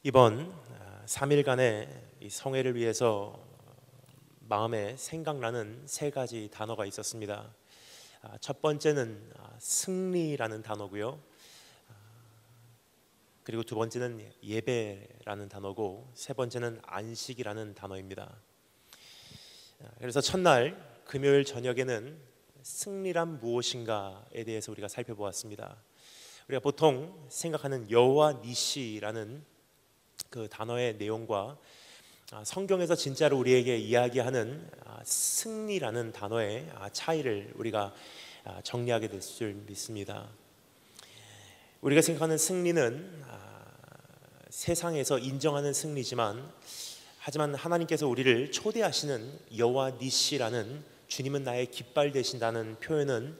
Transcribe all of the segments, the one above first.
이번 3일간의 이 성회를 위해서 마음에 생각나는 세 가지 단어가 있었습니다. 첫 번째는 승리라는 단어고요. 그리고 두 번째는 예배라는 단어고, 세 번째는 안식이라는 단어입니다. 그래서 첫날 금요일 저녁에는 승리란 무엇인가에 대해서 우리가 살펴보았습니다. 우리가 보통 생각하는 여호와 니시라는 그 단어의 내용과 성경에서 진짜로 우리에게 이야기하는 승리라는 단어의 차이를 우리가 정리하게 될 줄 믿습니다. 우리가 생각하는 승리는 세상에서 인정하는 승리지만, 하지만 하나님께서 우리를 초대하시는 여호와 니시라는 주님은 나의 깃발 되신다는 표현은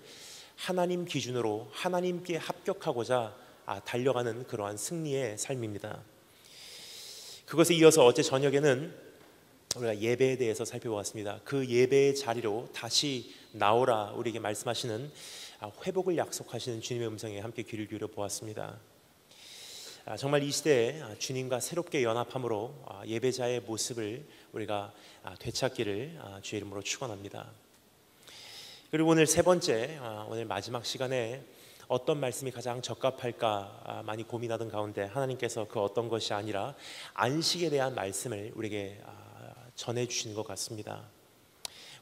하나님 기준으로 하나님께 합격하고자 달려가는 그러한 승리의 삶입니다. 그것에 이어서 어제 저녁에는 우리가 예배에 대해서 살펴보았습니다. 그 예배의 자리로 다시 나오라 우리에게 말씀하시는 회복을 약속하시는 주님의 음성에 함께 귀를 기울여 보았습니다. 정말 이 시대에 주님과 새롭게 연합함으로 예배자의 모습을 우리가 되찾기를 주의 이름으로 축원합니다. 그리고 오늘 세 번째, 오늘 마지막 시간에 어떤 말씀이 가장 적합할까 많이 고민하던 가운데 하나님께서 그 어떤 것이 아니라 안식에 대한 말씀을 우리에게 전해주시는 것 같습니다.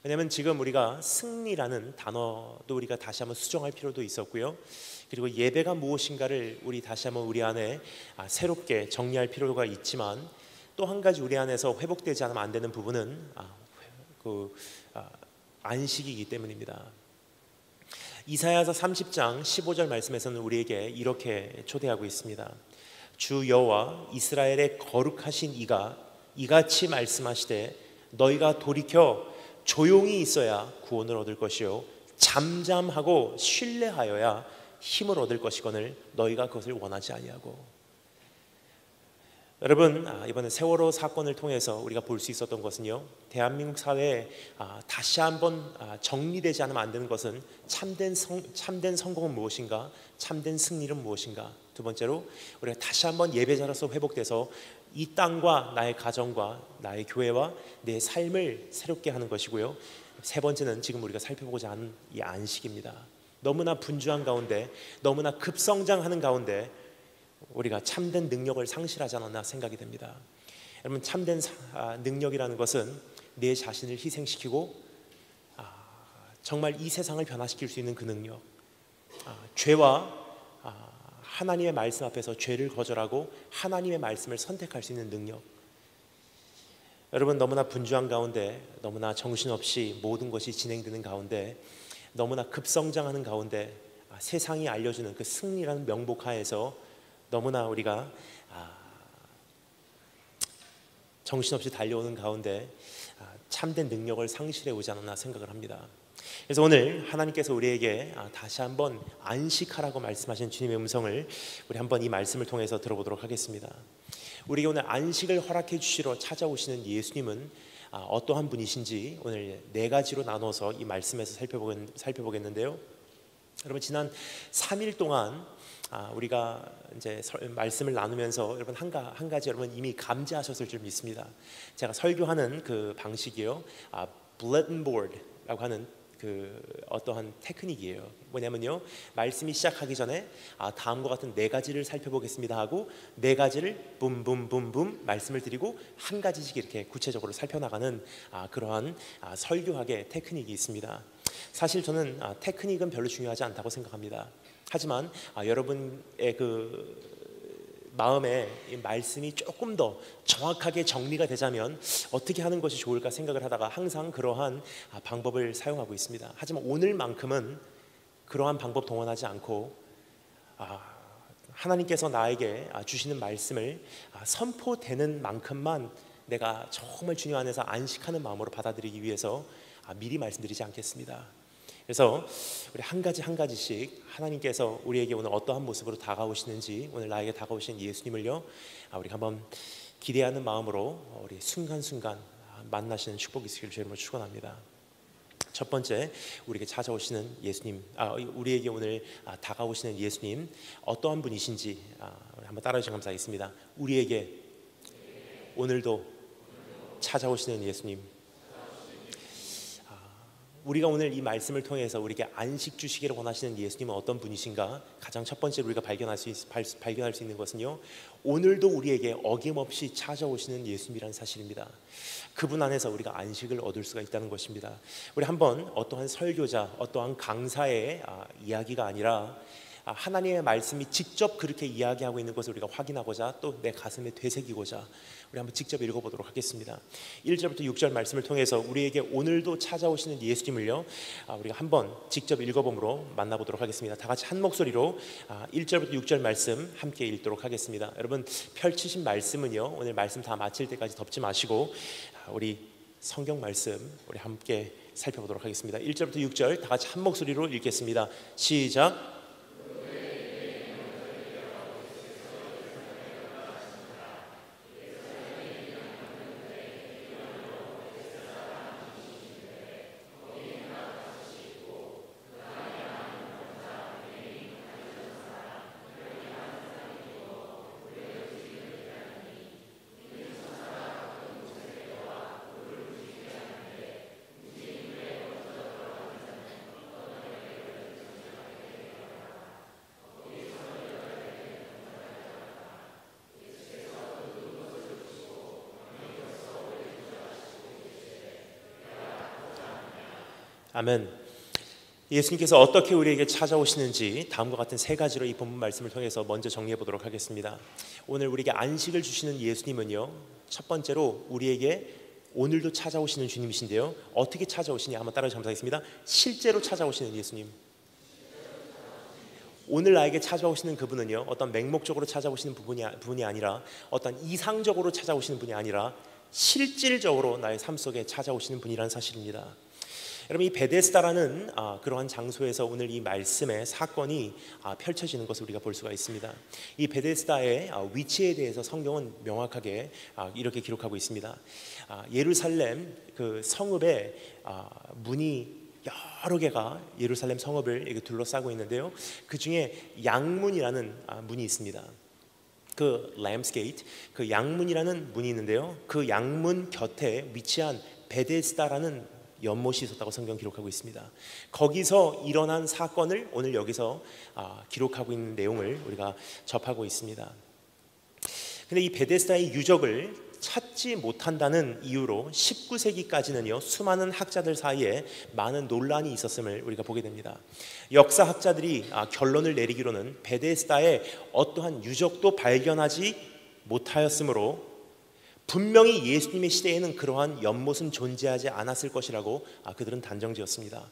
왜냐하면 지금 우리가 승리라는 단어도 우리가 다시 한번 수정할 필요도 있었고요, 그리고 예배가 무엇인가를 우리 다시 한번 우리 안에 새롭게 정리할 필요가 있지만, 또 한 가지 우리 안에서 회복되지 않으면 안 되는 부분은 안식이기 때문입니다. 이사야서 30장 15절 말씀에서는 우리에게 이렇게 초대하고 있습니다. 주 여호와 이스라엘의 거룩하신 이가 이같이 말씀하시되 너희가 돌이켜 조용히 있어야 구원을 얻을 것이요 잠잠하고 신뢰하여야 힘을 얻을 것이거늘 너희가 그것을 원하지 아니하고. 여러분, 이번에 세월호 사건을 통해서 우리가 볼 수 있었던 것은요, 대한민국 사회에 다시 한번 정리되지 않으면 안 되는 것은 참된 성공은 무엇인가, 참된 승리는 무엇인가. 두 번째로 우리가 다시 한번 예배자로서 회복돼서 이 땅과 나의 가정과 나의 교회와 내 삶을 새롭게 하는 것이고요, 세 번째는 지금 우리가 살펴보고자 하는 이 안식입니다. 너무나 분주한 가운데, 너무나 급성장하는 가운데 우리가 참된 능력을 상실하지 않았나 생각이 됩니다. 여러분, 참된 능력이라는 것은 내 자신을 희생시키고 정말 이 세상을 변화시킬 수 있는 그 능력, 죄와 하나님의 말씀 앞에서 죄를 거절하고 하나님의 말씀을 선택할 수 있는 능력. 여러분, 너무나 분주한 가운데, 너무나 정신없이 모든 것이 진행되는 가운데, 너무나 급성장하는 가운데 세상이 알려주는 그 승리라는 명복하에서 너무나 우리가 정신없이 달려오는 가운데 참된 능력을 상실해 오지 않았나 생각을 합니다. 그래서 오늘 하나님께서 우리에게 다시 한번 안식하라고 말씀하신 주님의 음성을 우리 한번 이 말씀을 통해서 들어보도록 하겠습니다. 우리에게 오늘 안식을 허락해 주시러 찾아오시는 예수님은 어떠한 분이신지 오늘 네 가지로 나눠서 이 말씀에서 살펴보겠는데요, 여러분, 지난 3일 동안 우리가 이제 말씀을 나누면서 여러분 한 가지 여러분 이미 감지하셨을 줄 믿습니다. 제가 설교하는 그 방식이요, bulletin board라고 하는 그 어떠한 테크닉이에요. 뭐냐면요, 말씀이 시작하기 전에 다음과 같은 네 가지를 살펴보겠습니다 하고 네 가지를 붐붐붐붐 말씀을 드리고 한 가지씩 이렇게 구체적으로 살펴나가는 그러한 설교학의 테크닉이 있습니다. 사실 저는 테크닉은 별로 중요하지 않다고 생각합니다. 하지만 여러분의 그 마음에 이 말씀이 조금 더 정확하게 정리가 되자면 어떻게 하는 것이 좋을까 생각을 하다가 항상 그러한 방법을 사용하고 있습니다. 하지만 오늘만큼은 그러한 방법 동원하지 않고 하나님께서 나에게 주시는 말씀을 선포되는 만큼만 내가 정말 주님 안에서 안식하는 마음으로 받아들이기 위해서 미리 말씀드리지 않겠습니다. 그래서 우리 한 가지씩 하나님께서 우리에게 오늘 어떠한 모습으로 다가오시는지, 오늘 나에게 다가오신 예수님을요, 우리 한번 기대하는 마음으로 우리 순간순간 만나시는 축복이 있으기를 주님으로 축원합니다. 첫 번째, 우리에게 찾아오시는 예수님, 우리에게 오늘 다가오시는 예수님 어떠한 분이신지 한번 따라해 주시면 감사하겠습니다. 우리에게 오늘도 찾아오시는 예수님. 우리가 오늘 이 말씀을 통해서 우리에게 안식 주시기를 원하시는 예수님은 어떤 분이신가? 가장 첫 번째로 우리가 발견할 수 있는 것은요, 오늘도 우리에게 어김없이 찾아오시는 예수님이라는 사실입니다. 그분 안에서 우리가 안식을 얻을 수가 있다는 것입니다. 우리 한번 어떠한 설교자, 어떠한 강사의 이야기가 아니라 하나님의 말씀이 직접 그렇게 이야기하고 있는 것을 우리가 확인하고자, 또 내 가슴에 되새기고자 우리 한번 직접 읽어보도록 하겠습니다. 1절부터 6절 말씀을 통해서 우리에게 오늘도 찾아오시는 예수님을요, 우리가 한번 직접 읽어봄으로 만나보도록 하겠습니다. 다 같이 한 목소리로 1절부터 6절 말씀 함께 읽도록 하겠습니다. 여러분, 펼치신 말씀은요, 오늘 말씀 다 마칠 때까지 덮지 마시고 우리 성경 말씀 우리 함께 살펴보도록 하겠습니다. 1절부터 6절 다 같이 한 목소리로 읽겠습니다. 시작. 아멘. 예수님께서 어떻게 우리에게 찾아오시는지 다음과 같은 세 가지로 이 본문 말씀을 통해서 먼저 정리해 보도록 하겠습니다. 오늘 우리에게 안식을 주시는 예수님은요, 첫 번째로 우리에게 오늘도 찾아오시는 주님이신데요, 어떻게 찾아오시냐 한번 따라 감사하겠습니다. 실제로 찾아오시는 예수님. 오늘 나에게 찾아오시는 그분은요, 어떤 맹목적으로 찾아오시는 분이 아니라, 어떤 이상적으로 찾아오시는 분이 아니라 실질적으로 나의 삶 속에 찾아오시는 분이라는 사실입니다. 여러분, 이 베데스다라는 그러한 장소에서 오늘 이 말씀의 사건이 펼쳐지는 것을 우리가 볼 수가 있습니다. 이 베데스다의 위치에 대해서 성경은 명확하게 이렇게 기록하고 있습니다. 예루살렘 그 성읍에 문이 여러 개가 예루살렘 성읍을 이렇게 둘러싸고 있는데요, 그 중에 양문이라는 문이 있습니다. 그 램스 게이트, 그 양문이라는 문이 있는데요, 그 양문 곁에 위치한 베데스다라는 연못이 있었다고 성경 기록하고 있습니다. 거기서 일어난 사건을 오늘 여기서 기록하고 있는 내용을 우리가 접하고 있습니다. 근데 이 베데스다의 유적을 찾지 못한다는 이유로 19세기까지는요 수많은 학자들 사이에 많은 논란이 있었음을 우리가 보게 됩니다. 역사학자들이 결론을 내리기로는 베데스다의 어떠한 유적도 발견하지 못하였으므로 분명히 예수님의 시대에는 그러한 연못은 존재하지 않았을 것이라고 그들은 단정지었습니다.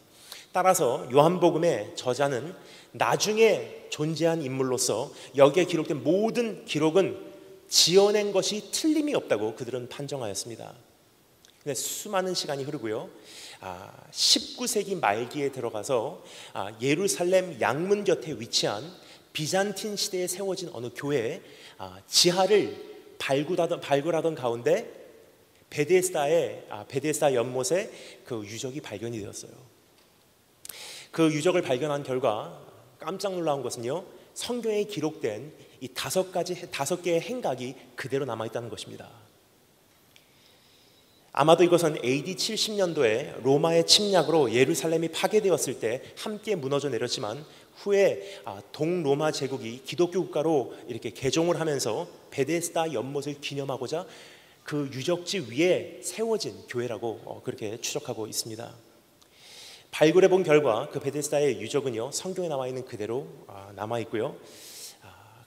따라서 요한복음의 저자는 나중에 존재한 인물로서 여기에 기록된 모든 기록은 지어낸 것이 틀림이 없다고 그들은 판정하였습니다. 근데 수많은 시간이 흐르고요, 19세기 말기에 들어가서 예루살렘 양문 곁에 위치한 비잔틴 시대에 세워진 어느 교회의 지하를 발굴하던 가운데 베데스다 연못에 그 유적이 발견이 되었어요. 그 유적을 발견한 결과 깜짝 놀라운 것은요, 성경에 기록된 이 다섯 개의 행각이 그대로 남아 있다는 것입니다. 아마도 이것은 AD 70년도에 로마의 침략으로 예루살렘이 파괴되었을 때 함께 무너져 내렸지만 후에 동로마 제국이 기독교 국가로 이렇게 개종을 하면서 베데스다 연못을 기념하고자 그 유적지 위에 세워진 교회라고 그렇게 추적하고 있습니다. 발굴해 본 결과 그 베데스다의 유적은요 성경에 나와 있는 그대로 남아 있고요,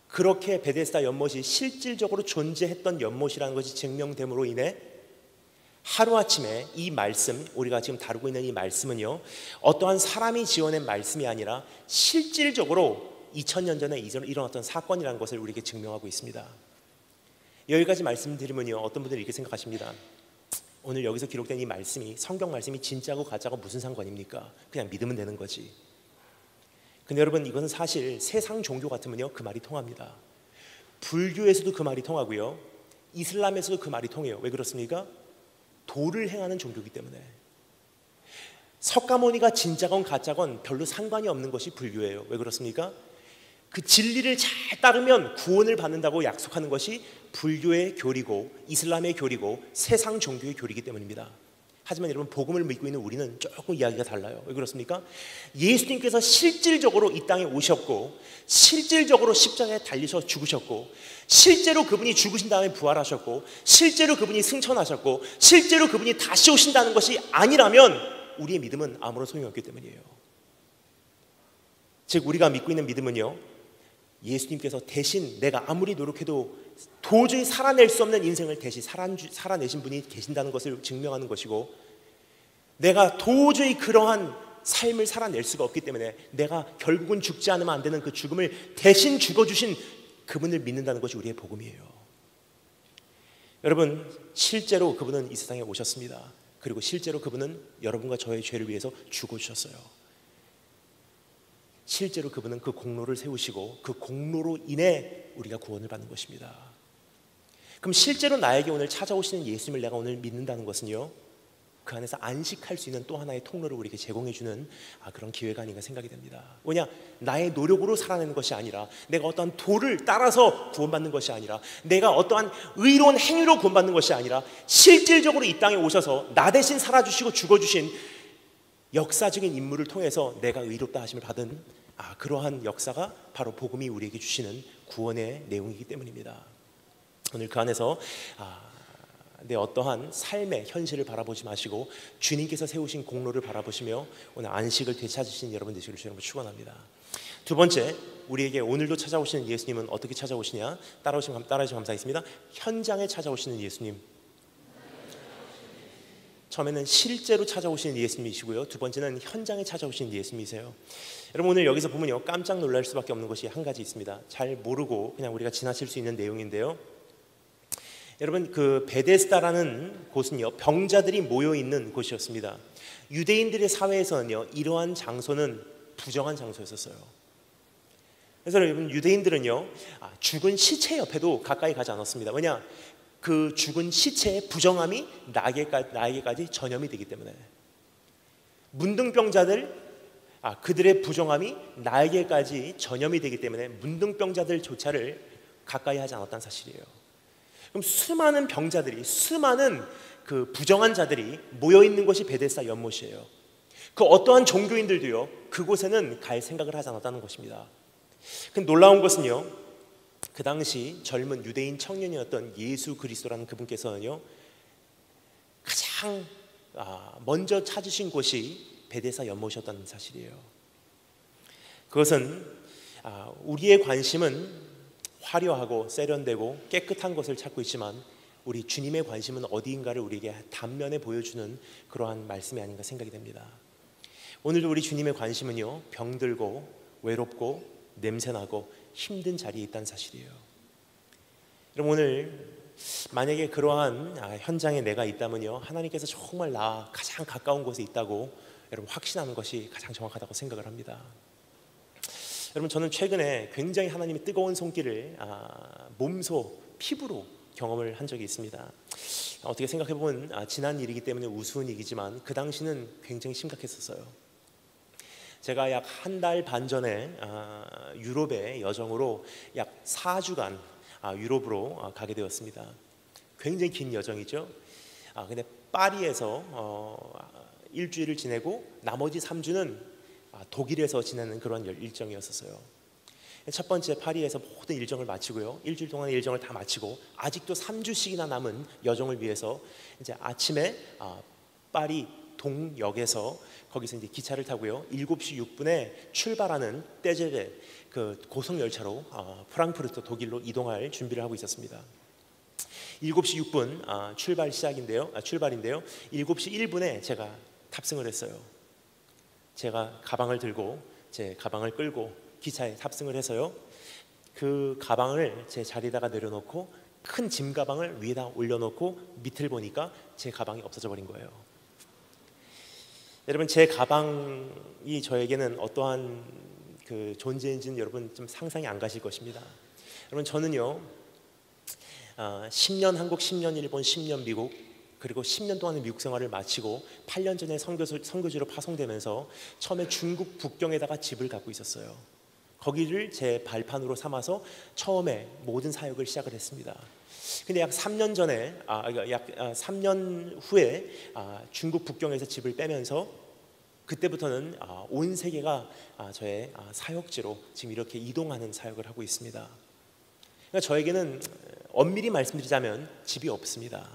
그렇게 베데스다 연못이 실질적으로 존재했던 연못이라는 것이 증명됨으로 인해 하루아침에 이 말씀, 우리가 지금 다루고 있는 이 말씀은요 어떠한 사람이 지어낸 말씀이 아니라 실질적으로 2000년 전에 일어났던 사건이라는 것을 우리에게 증명하고 있습니다. 여기까지 말씀드리면요, 어떤 분들이 이렇게 생각하십니다. 오늘 여기서 기록된 이 말씀이, 성경 말씀이 진짜고 가짜고 무슨 상관입니까? 그냥 믿으면 되는 거지. 근데 여러분, 이것은 사실 세상 종교 같으면요 그 말이 통합니다. 불교에서도 그 말이 통하고요, 이슬람에서도 그 말이 통해요. 왜 그렇습니까? 도를 행하는 종교이기 때문에. 석가모니가 진짜건 가짜건 별로 상관이 없는 것이 불교예요. 왜 그렇습니까? 그 진리를 잘 따르면 구원을 받는다고 약속하는 것이 불교의 교리고 이슬람의 교리고 세상 종교의 교리이기 때문입니다. 하지만 여러분, 복음을 믿고 있는 우리는 조금 이야기가 달라요. 왜 그렇습니까? 예수님께서 실질적으로 이 땅에 오셨고, 실질적으로 십자가에 달리셔 죽으셨고, 실제로 그분이 죽으신 다음에 부활하셨고, 실제로 그분이 승천하셨고, 실제로 그분이 다시 오신다는 것이 아니라면 우리의 믿음은 아무런 소용이 없기 때문이에요. 즉, 우리가 믿고 있는 믿음은요, 예수님께서 대신 내가 아무리 노력해도 도저히 살아낼 수 없는 인생을 대신 살아내신 분이 계신다는 것을 증명하는 것이고, 내가 도저히 그러한 삶을 살아낼 수가 없기 때문에 내가 결국은 죽지 않으면 안 되는 그 죽음을 대신 죽어주신 그분을 믿는다는 것이 우리의 복음이에요. 여러분, 실제로 그분은 이 세상에 오셨습니다. 그리고 실제로 그분은 여러분과 저의 죄를 위해서 죽어주셨어요. 실제로 그분은 그 공로를 세우시고 그 공로로 인해 우리가 구원을 받는 것입니다. 그럼 실제로 나에게 오늘 찾아오시는 예수님을 내가 오늘 믿는다는 것은요, 그 안에서 안식할 수 있는 또 하나의 통로를 우리에게 제공해주는 그런 기회가 아닌가 생각이 됩니다. 뭐냐? 나의 노력으로 살아내는 것이 아니라, 내가 어떠한 도를 따라서 구원받는 것이 아니라, 내가 어떠한 의로운 행위로 구원받는 것이 아니라, 실질적으로 이 땅에 오셔서 나 대신 살아주시고 죽어주신 역사적인 인물을 통해서 내가 의롭다 하심을 받은 그러한 역사가 바로 복음이 우리에게 주시는 구원의 내용이기 때문입니다. 오늘 그 안에서 내 어떠한 삶의 현실을 바라보지 마시고 주님께서 세우신 공로를 바라보시며 오늘 안식을 되찾으신 여러분 되시기를 주님으로 축원합니다. 두 번째, 우리에게 오늘도 찾아오시는 예수님은 어떻게 찾아오시냐? 따라주시면 감사하겠습니다. 현장에 찾아오시는 예수님. 처음에는 실제로 찾아오시는 예수님이시고요, 두 번째는 현장에 찾아오시는 예수님이세요. 여러분, 오늘 여기서 보면요, 깜짝 놀랄 수밖에 없는 것이 한 가지 있습니다. 잘 모르고 그냥 우리가 지나칠 수 있는 내용인데요, 여러분, 그 베데스다라는 곳은요, 병자들이 모여 있는 곳이었습니다. 유대인들의 사회에서는요, 이러한 장소는 부정한 장소였었어요. 그래서 여러분, 유대인들은요, 죽은 시체 옆에도 가까이 가지 않았습니다. 왜냐? 그 죽은 시체의 부정함이 나에게까지 전염이 되기 때문에. 문둥병자들, 그들의 부정함이 나에게까지 전염이 되기 때문에 문둥병자들조차를 가까이 하지 않았다는 사실이에요. 그럼 수많은 병자들이, 수많은 그 부정한 자들이 모여 있는 것이 베데스다 연못이에요. 그 어떠한 종교인들도요, 그곳에는 갈 생각을 하지 않았다는 것입니다. 그 놀라운 것은요, 그 당시 젊은 유대인 청년이었던 예수 그리스도라는 그분께서는요, 가장 먼저 찾으신 곳이 베데스다 연못이었다는 사실이에요. 그것은 우리의 관심은 화려하고 세련되고 깨끗한 것을 찾고 있지만 우리 주님의 관심은 어디인가를 우리에게 단면에 보여주는 그러한 말씀이 아닌가 생각이 됩니다. 오늘도 우리 주님의 관심은요, 병들고 외롭고 냄새나고 힘든 자리에 있다는 사실이에요. 여러분, 오늘 만약에 그러한 현장에 내가 있다면요, 하나님께서 정말 나 가장 가까운 곳에 있다고 여러분 확신하는 것이 가장 정확하다고 생각을 합니다. 여러분, 저는 최근에 굉장히 하나님의 뜨거운 손길을 몸소 피부로 경험을 한 적이 있습니다. 어떻게 생각해보면 지난 일이기 때문에 우스운 얘기지만 그 당시는 굉장히 심각했었어요. 제가 약 한 달 반 전에 유럽의 여정으로 약 4주간 유럽으로 가게 되었습니다. 굉장히 긴 여정이죠. 근데 파리에서 일주일을 지내고 나머지 3주는 독일에서 지내는 그런 일정이었어요. 첫 번째 파리에서 모든 일정을 마치고요, 일주일 동안의 일정을 다 마치고 아직도 3주씩이나 남은 여정을 위해서 이제 아침에 파리 동역에서 거기서 이제 기차를 타고요, 7시 6분에 출발하는 떼제베 그 고속 열차로 프랑크푸르트 독일로 이동할 준비를 하고 있었습니다. 7시 6분 출발인데요, 7시 1분에 제가 탑승을 했어요. 제가 가방을 들고 제 가방을 끌고 기차에 탑승을 해서요, 그 가방을 제 자리에다가 내려놓고 큰 짐 가방을 위에다 올려놓고 밑을 보니까 제 가방이 없어져 버린 거예요. 여러분, 제 가방이 저에게는 어떠한 그 존재인지는 여러분 좀 상상이 안 가실 것입니다. 여러분, 저는요 10년 한국, 10년 일본, 10년 미국, 그리고 10년 동안의 미국 생활을 마치고 8년 전에 선교지로 파송되면서 처음에 중국 북경에다가 집을 갖고 있었어요. 거기를 제 발판으로 삼아서 처음에 모든 사역을 시작을 했습니다. 근데 약 3년 전에, 약 3년 후에 중국 북경에서 집을 빼면서 그때부터는 온 세계가 저의 사역지로 지금 이렇게 이동하는 사역을 하고 있습니다. 그러니까 저에게는 엄밀히 말씀드리자면 집이 없습니다.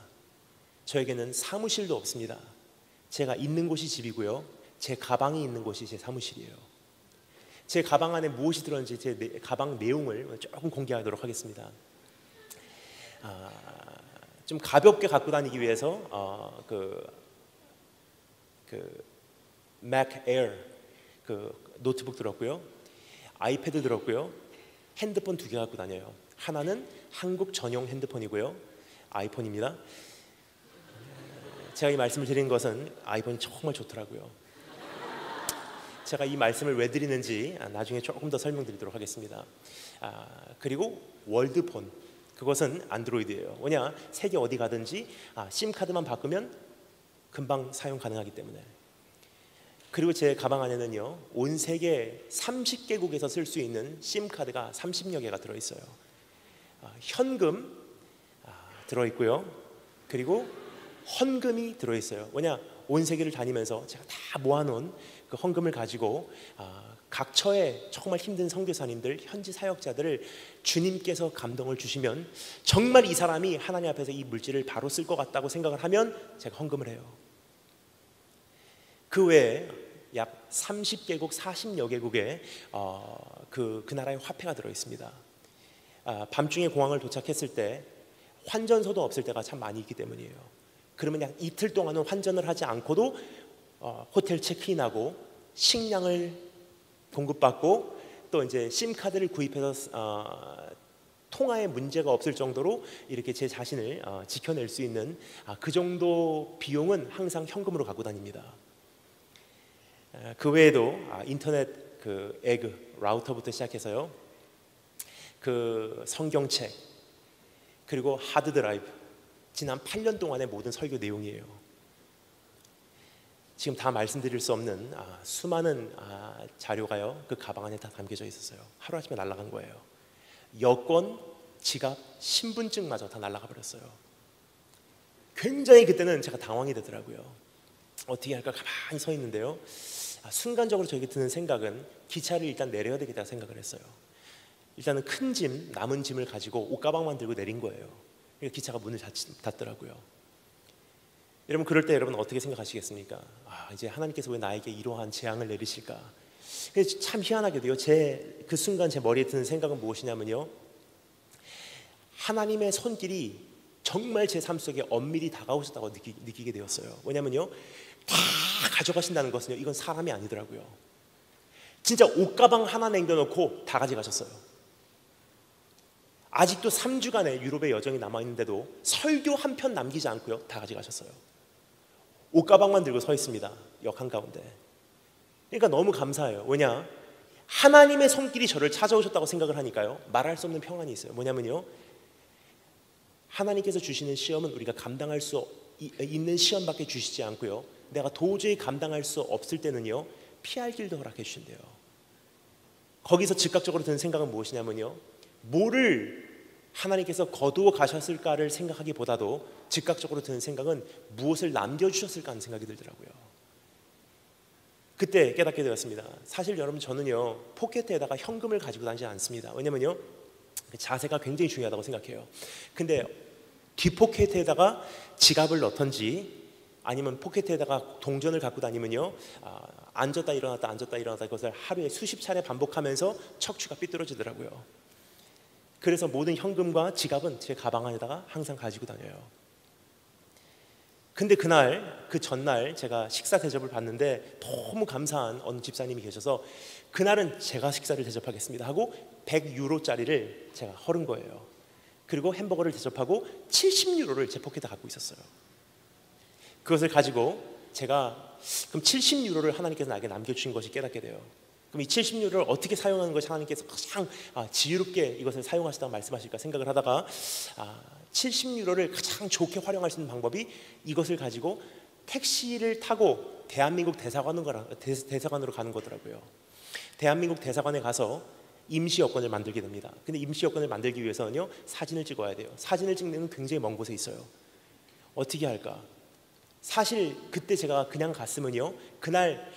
저에게는 사무실도 없습니다. 제가 있는 곳이 집이고요, 제 가방이 있는 곳이 제 사무실이에요. 제 가방 안에 무엇이 들었는지 제 가방 내용을 조금 공개하도록 하겠습니다. 좀 가볍게 갖고 다니기 위해서 그 Mac Air 노트북 들었고요, 아이패드 들었고요, 핸드폰 2개 갖고 다녀요. 하나는 한국 전용 핸드폰이고요, 아이폰입니다. 제가 이 말씀을 드리는 것은 아이폰이 정말 좋더라고요. 제가 이 말씀을 왜 드리는지 나중에 조금 더 설명드리도록 하겠습니다. 그리고 월드폰, 그것은 안드로이드예요. 왜냐, 세계 어디 가든지 심카드만 바꾸면 금방 사용 가능하기 때문에. 그리고 제 가방 안에는요, 온 세계 30개국에서 쓸 수 있는 심카드가 30여 개가 들어있어요. 현금 들어있고요, 그리고 헌금이 들어있어요. 왜냐, 온 세계를 다니면서 제가 다 모아놓은 그 헌금을 가지고 각 처에 정말 힘든 선교사님들, 현지 사역자들을 주님께서 감동을 주시면 정말 이 사람이 하나님 앞에서 이 물질을 바로 쓸 것 같다고 생각을 하면 제가 헌금을 해요. 그 외에 약 30개국 40여 개국에 그 나라의 화폐가 들어있습니다. 밤중에 공항을 도착했을 때 환전소도 없을 때가 참 많이 있기 때문이에요. 그러면 약 이틀 동안은 환전을 하지 않고도 호텔 체크인하고 식량을 공급받고 또 이제 심카드를 구입해서 통화에 문제가 없을 정도로 이렇게 제 자신을 지켜낼 수 있는 그 정도 비용은 항상 현금으로 갖고 다닙니다. 그 외에도 인터넷 그 에그 라우터부터 시작해서요, 그 성경책, 그리고 하드 드라이브, 지난 8년 동안의 모든 설교 내용이에요. 지금 다 말씀드릴 수 없는 수많은 자료가요, 그 가방 안에 다 담겨져 있었어요. 하루아침에 날아간 거예요. 여권, 지갑, 신분증마저 다 날아가 버렸어요. 굉장히 그때는 제가 당황이 되더라고요. 어떻게 할까 가만히 서 있는데요, 순간적으로 저에게 드는 생각은 기차를 일단 내려야 되겠다 생각을 했어요. 일단은 큰 짐, 남은 짐을 가지고 옷가방만 들고 내린 거예요. 그러니까 기차가 문을 닫더라고요. 여러분, 그럴 때 여러분 어떻게 생각하시겠습니까? 이제 하나님께서 왜 나에게 이러한 재앙을 내리실까? 참 희한하게도요, 그 순간 제 머리에 드는 생각은 무엇이냐면요, 하나님의 손길이 정말 제 삶 속에 엄밀히 다가오셨다고 느끼게 되었어요. 왜냐면요, 다 가져가신다는 것은요, 이건 사람이 아니더라고요. 진짜 옷가방 하나 남겨놓고 다 가져가셨어요. 아직도 3주간의 유럽의 여정이 남아있는데도 설교 한 편 남기지 않고요, 다 가져가셨어요. 옷가방만 들고 서 있습니다, 역 한가운데. 그러니까 너무 감사해요. 왜냐, 하나님의 손길이 저를 찾아오셨다고 생각을 하니까요, 말할 수 없는 평안이 있어요. 뭐냐면요, 하나님께서 주시는 시험은 우리가 감당할 수 있는 시험밖에 주시지 않고요, 내가 도저히 감당할 수 없을 때는요, 피할 길도 허락해 주신대요. 거기서 즉각적으로 드는 생각은 무엇이냐면요, 뭐를 하나님께서 거두어 가셨을까를 생각하기보다도 즉각적으로 드는 생각은 무엇을 남겨주셨을까 하는 생각이 들더라고요. 그때 깨닫게 되었습니다. 사실 여러분, 저는요, 포켓에다가 현금을 가지고 다니지 않습니다. 왜냐면요, 자세가 굉장히 중요하다고 생각해요. 근데 뒷포켓에다가 지갑을 넣던지 아니면 포켓에다가 동전을 갖고 다니면요, 앉았다 일어났다 앉았다 일어났다, 그것을 하루에 수십 차례 반복하면서 척추가 삐뚤어지더라고요. 그래서 모든 현금과 지갑은 제 가방 안에다가 항상 가지고 다녀요. 근데 그 전날 제가 식사 대접을 받는데 너무 감사한 어느 집사님이 계셔서 그날은 제가 식사를 대접하겠습니다 하고 100유로짜리를 제가 헐은 거예요. 그리고 햄버거를 대접하고 70유로를 제 포켓에 갖고 있었어요. 그것을 가지고 제가 그럼 70유로를 하나님께서 나에게 남겨주신 것이 깨닫게 돼요. 그럼 이 70유로를 어떻게 사용하는 것이 하나님께서 가장 지혜롭게 이것을 사용하시다고 말씀하실까 생각을 하다가 70유로를 가장 좋게 활용할 수 있는 방법이 이것을 가지고 택시를 타고 대한민국 대사관으로 가는 거더라고요. 대한민국 대사관에 가서 임시 여권을 만들게 됩니다. 근데 임시 여권을 만들기 위해서는요, 사진을 찍어야 돼요. 사진을 찍는 건 굉장히 먼 곳에 있어요. 어떻게 할까? 사실 그때 제가 그냥 갔으면요, 그날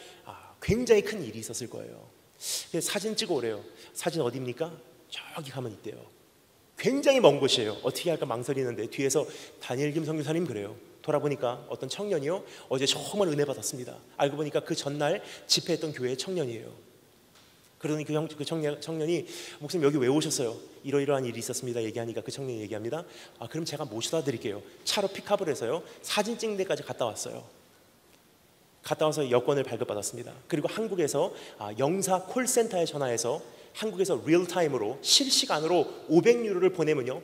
굉장히 큰 일이 있었을 거예요. 그래서 사진 찍어 오래요. 사진 어디입니까? 저기 가면 있대요. 굉장히 먼 곳이에요. 어떻게 할까 망설이는데 뒤에서 다니엘 김 선교사님 그래요. 돌아보니까 어떤 청년이요, 어제 정말 은혜 받았습니다. 알고 보니까 그 전날 집회했던 교회의 청년이에요. 그러더니 그 청년이 목사님 여기 왜 오셨어요? 이러이러한 일이 있었습니다. 얘기하니까 그 청년이 얘기합니다. 그럼 제가 모셔다 드릴게요. 차로 픽업을 해서요, 사진 찍는 데까지 갔다 왔어요. 갔다 와서 여권을 발급받았습니다. 그리고 한국에서 영사 콜센터에 전화해서 한국에서 리얼타임으로 실시간으로 500유로를 보내면요,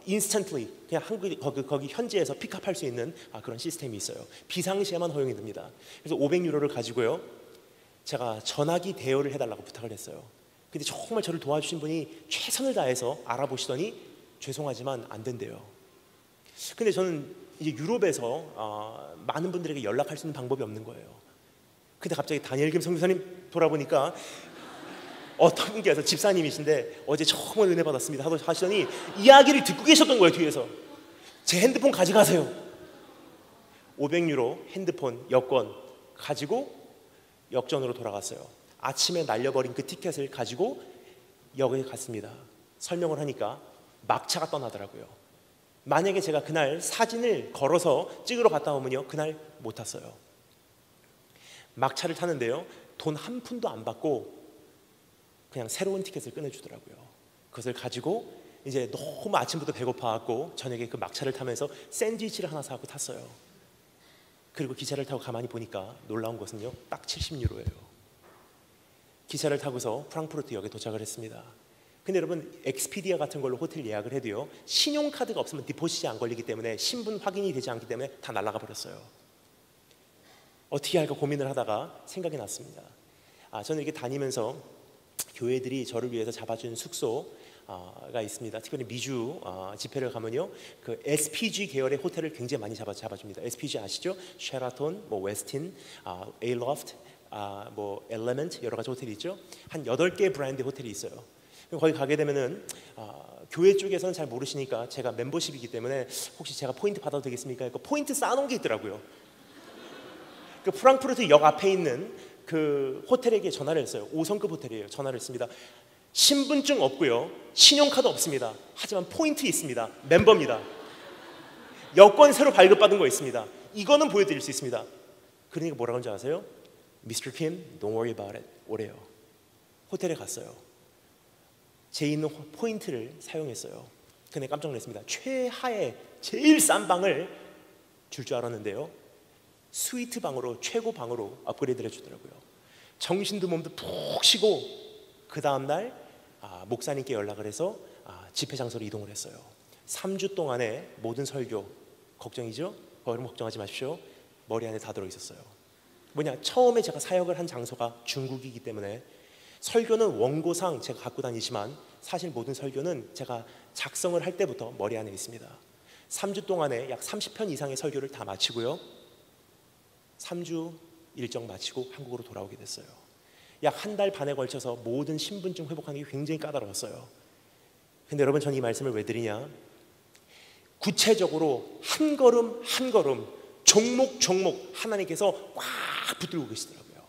인스턴트리 그냥 거기 현지에서 픽업할 수 있는 그런 시스템이 있어요. 비상시에만 허용이 됩니다. 그래서 500유로를 가지고요, 제가 전화기 대여를 해달라고 부탁을 했어요. 근데 정말 저를 도와주신 분이 최선을 다해서 알아보시더니 죄송하지만 안 된대요. 근데 저는 이제 유럽에서 많은 분들에게 연락할 수 있는 방법이 없는 거예요. 근데 갑자기 다니엘 김 선교사님 돌아보니까 어떤 분께서 집사님이신데 어제 정말 은혜 받았습니다 하시더니 이야기를 듣고 계셨던 거예요. 뒤에서 제 핸드폰 가져가세요. 500유로 핸드폰 여권 가지고 역전으로 돌아갔어요. 아침에 날려버린 그 티켓을 가지고 역에 갔습니다. 설명을 하니까 막차가 떠나더라고요. 만약에 제가 그날 사진을 걸어서 찍으러 갔다 오면요, 그날 못 탔어요. 막차를 타는데요, 돈 한 푼도 안 받고 그냥 새로운 티켓을 끊어주더라고요. 그것을 가지고 이제 너무 아침부터 배고파갖고 저녁에 그 막차를 타면서 샌드위치를 하나 사고 탔어요. 그리고 기차를 타고 가만히 보니까 놀라운 것은요, 딱 70유로예요. 기차를 타고서 프랑크푸르트 역에 도착을 했습니다. 근데 여러분, 엑스피디아 같은 걸로 호텔 예약을 해도요, 신용카드가 없으면 디포짓이 안 걸리기 때문에 신분 확인이 되지 않기 때문에 다 날아가 버렸어요. 어떻게 할까 고민을 하다가 생각이 났습니다. 저는 이렇게 다니면서 교회들이 저를 위해서 잡아준 숙소가 있습니다. 특별히 미주 집회를 가면요, 그 SPG 계열의 호텔을 굉장히 많이 잡아줍니다. SPG 아시죠? 쉐라톤, 웨스틴, 에일로프트, 엘레멘트 여러 가지 호텔이 있죠. 한 8개 브랜드 호텔이 있어요. 거기 가게 되면은 교회 쪽에서는 잘 모르시니까 제가 멤버십이기 때문에 혹시 제가 포인트 받아도 되겠습니까? 그 포인트 쌓아놓은 게 있더라고요. 그 프랑크푸르트 역 앞에 있는 그 호텔에게 전화를 했어요. 5성급 호텔이에요. 전화를 했습니다. 신분증 없고요, 신용카드 없습니다. 하지만 포인트 있습니다. 멤버입니다. 여권 새로 발급받은 거 있습니다. 이거는 보여드릴 수 있습니다. 그러니까 뭐라고 하는지 아세요? Mr. Kim, don't worry about it. 오래요. 호텔에 갔어요. 제 있는 포인트를 사용했어요. 근데 깜짝 놀랐습니다. 최하의 제일 싼 방을 줄 줄 알았는데요, 스위트 방으로, 최고 방으로 업그레이드를 해주더라고요. 정신도 몸도 푹 쉬고 그 다음날 목사님께 연락을 해서 집회 장소로 이동을 했어요. 3주 동안의 모든 설교, 걱정이죠? 여러분 걱정하지 마십시오. 머리 안에 다 들어있었어요. 뭐냐, 처음에 제가 사역을 한 장소가 중국이기 때문에 설교는 원고상 제가 갖고 다니지만 사실 모든 설교는 제가 작성을 할 때부터 머리 안에 있습니다. 3주 동안에 약 30편 이상의 설교를 다 마치고요, 3주 일정 마치고 한국으로 돌아오게 됐어요. 약 한 달 반에 걸쳐서 모든 신분증 회복하는 게 굉장히 까다로웠어요. 근데 여러분, 저는 이 말씀을 왜 드리냐, 구체적으로 한 걸음 한 걸음, 종목 종목 하나님께서 꽉 붙들고 계시더라고요.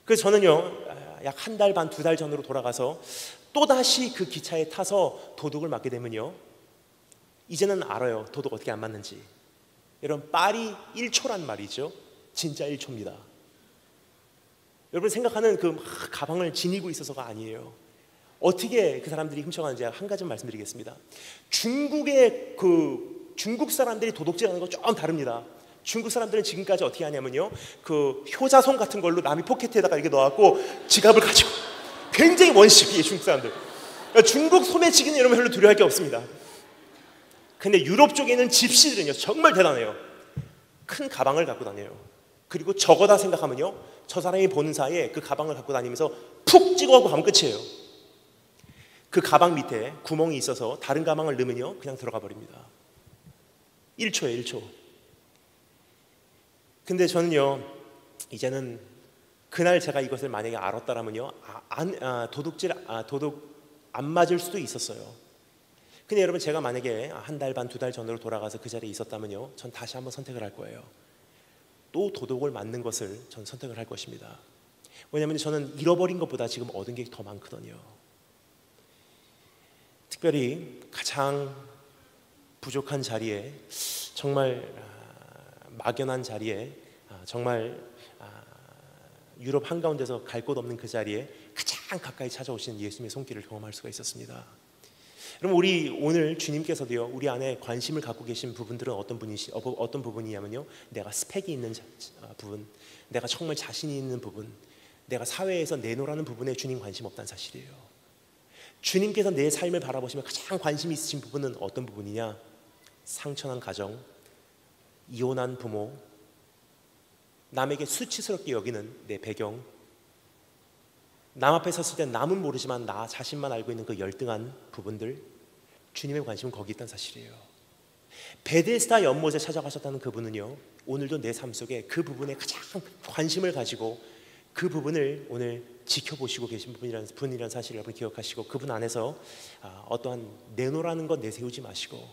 그래서 저는요, 약 한 달 반, 2달 전으로 돌아가서 또다시 그 기차에 타서 도둑을 맞게 되면요, 이제는 알아요, 도둑 어떻게 안 맞는지. 여러분, 빨이 1초란 말이죠. 진짜 1초입니다. 여러분 생각하는 그 가방을 지니고 있어서가 아니에요. 어떻게 그 사람들이 훔쳐가는지 한 가지 말씀드리겠습니다. 중국의 중국 사람들이 도둑질하는 거 좀 다릅니다. 중국 사람들은 지금까지 어떻게 하냐면요, 그 효자손 같은 걸로 남이 포켓에다가 이렇게 넣어갖고 지갑을 가지고, 굉장히 원식이에요 중국 사람들. 그러니까 중국 소매치기는 여러분 별로 두려워할 게 없습니다. 근데 유럽 쪽에 있는 집시들은요 정말 대단해요. 큰 가방을 갖고 다녀요. 그리고 저거다 생각하면요, 저 사람이 보는 사이에 그 가방을 갖고 다니면서 푹 찍어갖고 가면 끝이에요. 그 가방 밑에 구멍이 있어서 다른 가방을 넣으면요 그냥 들어가 버립니다. 1초에 1초. 근데 저는요, 이제는 그날 제가 이것을 만약에 알았다라면요, 도둑 안 맞을 수도 있었어요. 근데 여러분, 제가 만약에 한 달 반, 2달 전으로 돌아가서 그 자리에 있었다면요, 전 다시 한번 선택을 할 거예요. 또 도둑을 맞는 것을 전 선택을 할 것입니다. 왜냐하면 저는 잃어버린 것보다 지금 얻은 게 더 많거든요. 특별히 가장 부족한 자리에, 정말 막연한 자리에, 정말 유럽 한가운데서 갈 곳 없는 그 자리에 가장 가까이 찾아오시는 예수님의 손길을 경험할 수가 있었습니다. 여러분, 우리 오늘 주님께서도요, 우리 안에 관심을 갖고 계신 부분들은 어떤 부분이냐면요, 내가 스펙이 있는 부분, 내가 정말 자신이 있는 부분, 내가 사회에서 내놓으라는 부분에 주님 관심 없다는 사실이에요. 주님께서 내 삶을 바라보시면 가장 관심이 있으신 부분은 어떤 부분이냐? 상처난 가정, 이혼한 부모, 남에게 수치스럽게 여기는 내 배경, 남 앞에 섰을 때 남은 모르지만 나 자신만 알고 있는 그 열등한 부분들, 주님의 관심은 거기 있다는 사실이에요. 베데스다 연못에 찾아가셨다는 그분은요, 오늘도 내 삶 속에 그 부분에 가장 관심을 가지고 그 부분을 오늘 지켜보시고 계신 분이라는 사실을 여러분 기억하시고, 그분 안에서 어떠한 내놓으라는 것 내세우지 마시고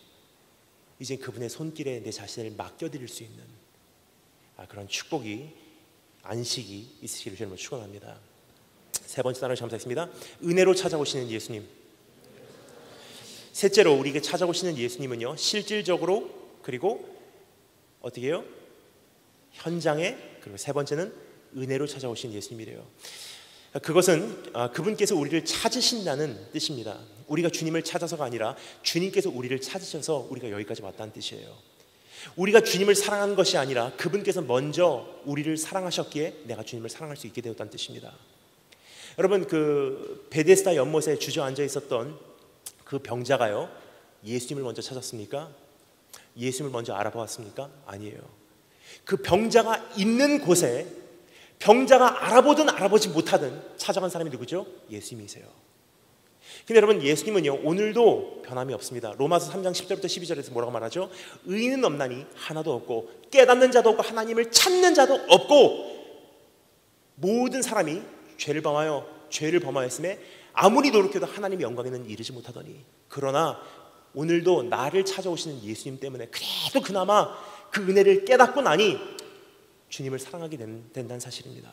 이제 그분의 손길에 내 자신을 맡겨드릴 수 있는 그런 축복이, 안식이 있으시기를 주님으로 축원합니다. 세 번째 단어를 감사했습니다. 은혜로 찾아오시는 예수님. 셋째로 우리에게 찾아오시는 예수님은요, 실질적으로, 그리고 어떻게 해요? 현장에, 그리고 세 번째는 은혜로 찾아오신 예수님이래요. 그것은 그분께서 우리를 찾으신다는 뜻입니다. 우리가 주님을 찾아서가 아니라 주님께서 우리를 찾으셔서 우리가 여기까지 왔다는 뜻이에요. 우리가 주님을 사랑하는 것이 아니라 그분께서 먼저 우리를 사랑하셨기에 내가 주님을 사랑할 수 있게 되었다는 뜻입니다. 여러분, 그 베데스다 연못에 주저앉아 있었던 그 병자가요, 예수님을 먼저 찾았습니까? 예수님을 먼저 알아보았습니까? 아니에요. 그 병자가 있는 곳에 병자가 알아보든 알아보지 못하든 찾아간 사람이 누구죠? 예수님이세요. 근데 여러분, 예수님은요, 오늘도 변함이 없습니다. 로마서 3장 10절부터 12절에서 뭐라고 말하죠? 의인은 없나니 하나도 없고 깨닫는 자도 없고 하나님을 찾는 자도 없고 모든 사람이 죄를 범하였음에 아무리 노력해도 하나님의 영광에는 이르지 못하더니, 그러나 오늘도 나를 찾아오시는 예수님 때문에 그래도 그나마 그 은혜를 깨닫고 나니 주님을 사랑하게 된다는 사실입니다.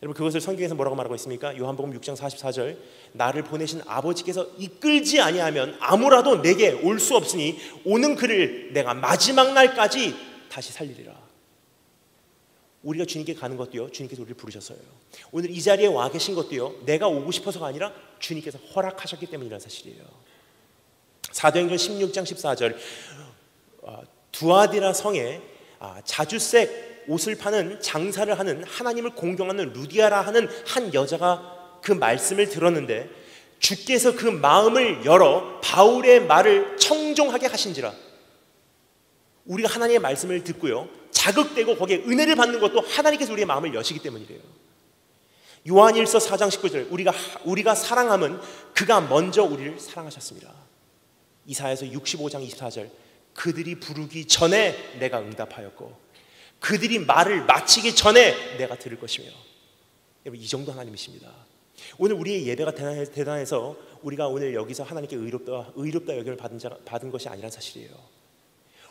여러분, 그것을 성경에서 뭐라고 말하고 있습니까? 요한복음 6장 44절, 나를 보내신 아버지께서 이끌지 아니하면 아무라도 내게 올 수 없으니 오는 그를 내가 마지막 날까지 다시 살리리라. 우리가 주님께 가는 것도요, 주님께서 우리를 부르셨어요. 오늘 이 자리에 와 계신 것도요, 내가 오고 싶어서가 아니라 주님께서 허락하셨기 때문이라는 사실이에요. 사도행전 16장 14절, 두아디라 성에 자주색 옷을 파는 장사를 하는, 하나님을 공경하는 루디아라 하는 한 여자가 그 말씀을 들었는데 주께서 그 마음을 열어 바울의 말을 청종하게 하신지라. 우리가 하나님의 말씀을 듣고요, 자극되고 거기에 은혜를 받는 것도 하나님께서 우리의 마음을 여시기 때문이래요. 요한일서 4장 19절, 우리가 사랑함은 그가 먼저 우리를 사랑하셨습니다. 이사야서 65장 24절, 그들이 부르기 전에 내가 응답하였고 그들이 말을 마치기 전에 내가 들을 것이며. 여러분, 이 정도 하나님이십니다. 오늘 우리의 예배가 대단해서 우리가 오늘 여기서 하나님께 의롭다 여김을 받은 것이 아니란 사실이에요.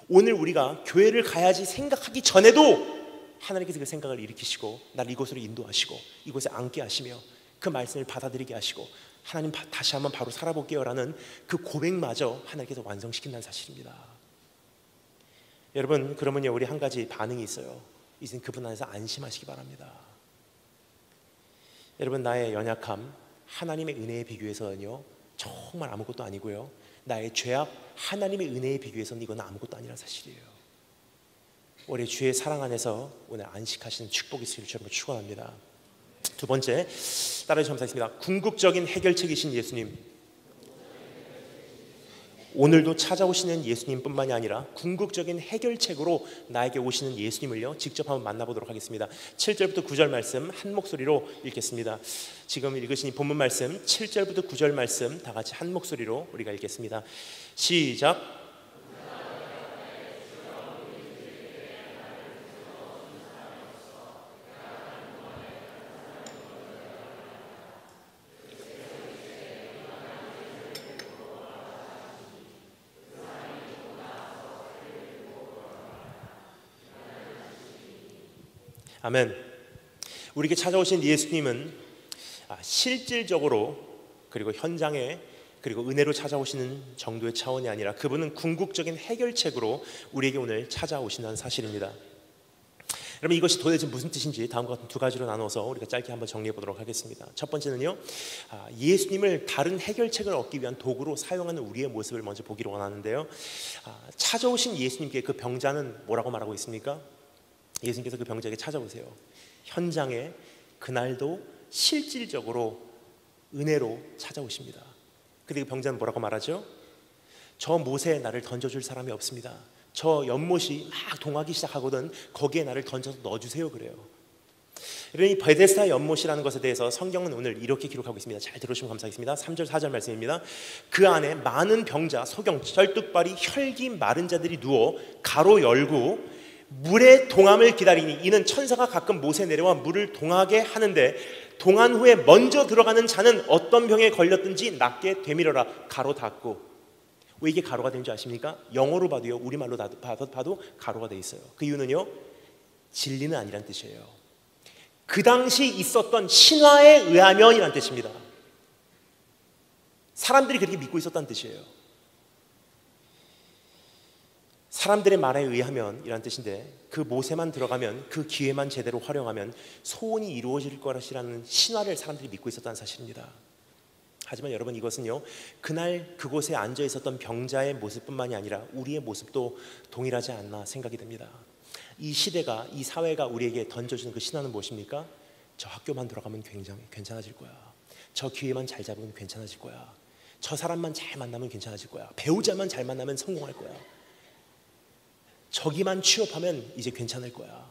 오늘 우리가 교회를 가야지 생각하기 전에도 하나님께서 그 생각을 일으키시고 나를 이곳으로 인도하시고 이곳에 앉게 하시며 그 말씀을 받아들이게 하시고 하나님 다시 한번 바로 살아볼게요 라는 그 고백마저 하나님께서 완성시킨다는 사실입니다. 여러분, 그러면요, 우리 한 가지 반응이 있어요. 이젠 그분 안에서 안심하시기 바랍니다. 여러분, 나의 연약함 하나님의 은혜에 비교해서는요 정말 아무것도 아니고요, 나의 죄악 하나님의 은혜에 비교해서는 이건 아무것도 아니라는 사실이에요. 우리 주의 사랑 안에서 오늘 안식하시는 축복이 있으리를 주님으로 축원합니다. 두 번째, 따라해 주시겠습니다. 궁극적인 해결책이신 예수님. 오늘도 찾아오시는 예수님뿐만이 아니라 궁극적인 해결책으로 나에게 오시는 예수님을요 직접 한번 만나보도록 하겠습니다. 7절부터 9절 말씀 한 목소리로 읽겠습니다. 지금 읽으신 본문 말씀 7절부터 9절 말씀 다 같이 한 목소리로 우리가 읽겠습니다. 시작. 아멘. 우리에게 찾아오신 예수님은 실질적으로 그리고 현장에 그리고 은혜로 찾아오시는 정도의 차원이 아니라 그분은 궁극적인 해결책으로 우리에게 오늘 찾아오신다는 사실입니다. 여러분, 이것이 도대체 무슨 뜻인지 다음과 같은 두 가지로 나눠서 우리가 짧게 한번 정리해 보도록 하겠습니다. 첫 번째는요, 예수님을 다른 해결책을 얻기 위한 도구로 사용하는 우리의 모습을 먼저 보기를 원하는데요, 찾아오신 예수님께 그 병자는 뭐라고 말하고 있습니까? 예수님께서 그 병자에게 찾아오세요. 현장에 그날도 실질적으로 은혜로 찾아오십니다. 근데 그 병자는 뭐라고 말하죠? 저 못에 나를 던져줄 사람이 없습니다. 저 연못이 막 동하기 시작하거든 거기에 나를 던져서 넣어주세요 그래요. 이 베데스다 연못이라는 것에 대해서 성경은 오늘 이렇게 기록하고 있습니다. 잘 들으시면 감사하겠습니다. 3절 4절 말씀입니다. 그 안에 많은 병자, 소경, 절뚝발이, 혈기 마른 자들이 누워 가로 열고 물의 동함을 기다리니 이는 천사가 가끔 못에 내려와 물을 동하게 하는데 동한 후에 먼저 들어가는 자는 어떤 병에 걸렸든지 낫게 되밀어라. 가로 닫고. 왜 이게 가로가 되는 줄 아십니까? 영어로 봐도요, 우리말로 봐도 가로가 돼 있어요. 그 이유는요, 진리는 아니란 뜻이에요. 그 당시 있었던 신화에 의하면이란 뜻입니다. 사람들이 그렇게 믿고 있었다는 뜻이에요. 사람들의 말에 의하면 이란 뜻인데 그 못에만 들어가면, 그 기회만 제대로 활용하면 소원이 이루어질 것이라는 신화를 사람들이 믿고 있었다는 사실입니다. 하지만 여러분, 이것은요, 그날 그곳에 앉아 있었던 병자의 모습뿐만이 아니라 우리의 모습도 동일하지 않나 생각이 됩니다. 이 시대가, 이 사회가 우리에게 던져주는 그 신화는 무엇입니까? 저 학교만 들어가면 굉장히 괜찮아질 거야. 저 기회만 잘 잡으면 괜찮아질 거야. 저 사람만 잘 만나면 괜찮아질 거야. 배우자만 잘 만나면 성공할 거야. 저기만 취업하면 이제 괜찮을 거야.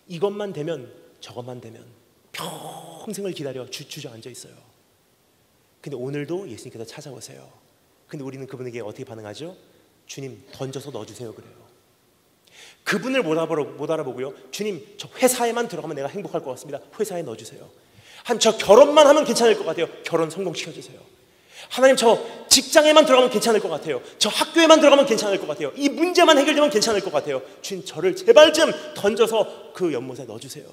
이것만 되면, 저것만 되면 평생을 기다려 주저앉아 있어요. 근데 오늘도 예수님께서 찾아오세요. 근데 우리는 그분에게 어떻게 반응하죠? 주님, 던져서 넣어주세요 그래요. 그분을 못 알아보고요, 주님, 저 회사에만 들어가면 내가 행복할 것 같습니다. 회사에 넣어주세요. 하나님, 저 결혼만 하면 괜찮을 것 같아요. 결혼 성공시켜주세요. 하나님, 저 직장에만 들어가면 괜찮을 것 같아요. 저 학교에만 들어가면 괜찮을 것 같아요. 이 문제만 해결되면 괜찮을 것 같아요. 주님, 저를 제발 좀 던져서 그 연못에 넣어주세요.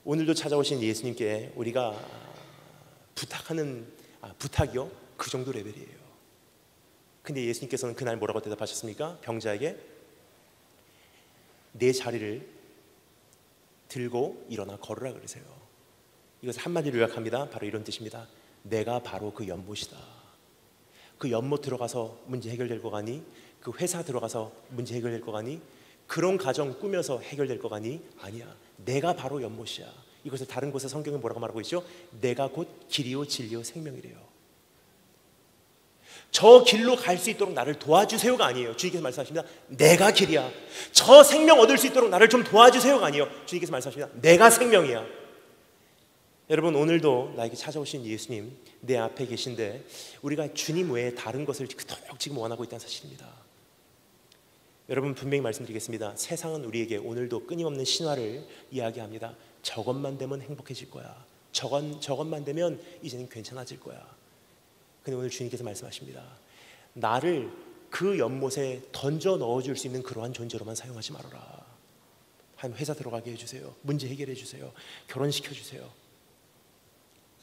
오늘도 찾아오신 예수님께 우리가 부탁하는 부탁이요, 그 정도 레벨이에요. 근데 예수님께서는 그날 뭐라고 대답하셨습니까? 병자에게 내 자리를 들고 일어나 걸으라 그러세요. 이것을 한마디로 요약합니다. 바로 이런 뜻입니다. 내가 바로 그 연못이다. 그 연못 들어가서 문제 해결될 거 가니? 그 회사 들어가서 문제 해결될 거 가니? 그런 가정 꾸며서 해결될 거 가니? 아니야. 내가 바로 연못이야. 이것을 다른 곳에 성경은 뭐라고 말하고 있죠? 내가 곧 길이요 진리요 생명이래요. 저 길로 갈 수 있도록 나를 도와주세요가 아니에요. 주님께서 말씀하십니다. 내가 길이야. 저 생명 얻을 수 있도록 나를 좀 도와주세요가 아니에요. 주님께서 말씀하십니다. 내가 생명이야. 여러분, 오늘도 나에게 찾아오신 예수님 내 앞에 계신데 우리가 주님 외에 다른 것을 그토록 지금 원하고 있다는 사실입니다. 여러분, 분명히 말씀드리겠습니다. 세상은 우리에게 오늘도 끊임없는 신화를 이야기합니다. 저것만 되면 행복해질 거야. 저것만 되면 이제는 괜찮아질 거야. 근데 오늘 주님께서 말씀하십니다. 나를 그 연못에 던져 넣어줄 수 있는 그러한 존재로만 사용하지 말아라. 한 회사 들어가게 해주세요. 문제 해결해 주세요. 결혼시켜 주세요.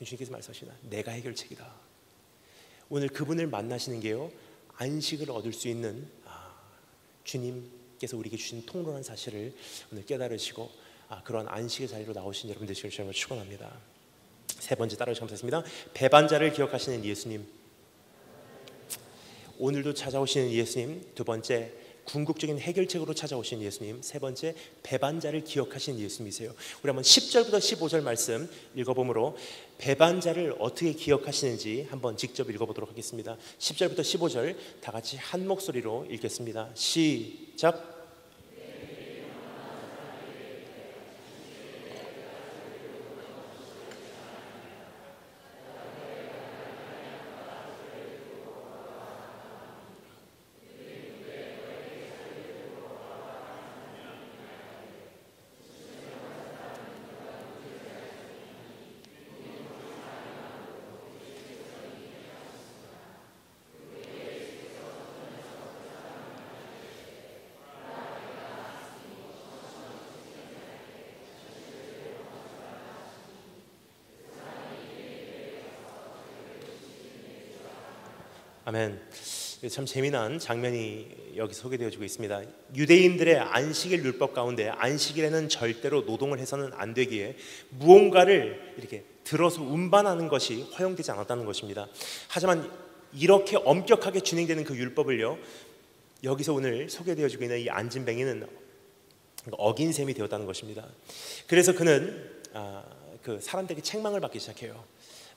주님께서 말씀하십니다. 내가 해결책이다. 오늘 그분을 만나시는 게요, 안식을 얻을 수 있는 주님께서 우리에게 주신 통로라는 사실을 오늘 깨달으시고 그러한 안식의 자리로 나오신 여러분 되시길 주님을 축원합니다. 세 번째, 따라 감사했습니다. 배반자를 기억하시는 예수님. 오늘도 찾아오시는 예수님. 두 번째, 궁극적인 해결책으로 찾아오신 예수님. 세 번째, 배반자를 기억하시는 예수님이세요. 우리 한번 10절부터 15절 말씀 읽어보므로 배반자를 어떻게 기억하시는지 한번 직접 읽어보도록 하겠습니다. 10절부터 15절 다 같이 한 목소리로 읽겠습니다. 시작. 아멘. 참 재미난 장면이 여기 소개되어지고 있습니다. 유대인들의 안식일 율법 가운데 안식일에는 절대로 노동을 해서는 안 되기에 무언가를 이렇게 들어서 운반하는 것이 허용되지 않았다는 것입니다. 하지만 이렇게 엄격하게 진행되는 그 율법을요, 여기서 오늘 소개되어지고 있는 이 안진뱅이는 어긴 셈이 되었다는 것입니다. 그래서 그는 그 사람들에게 책망을 받기 시작해요.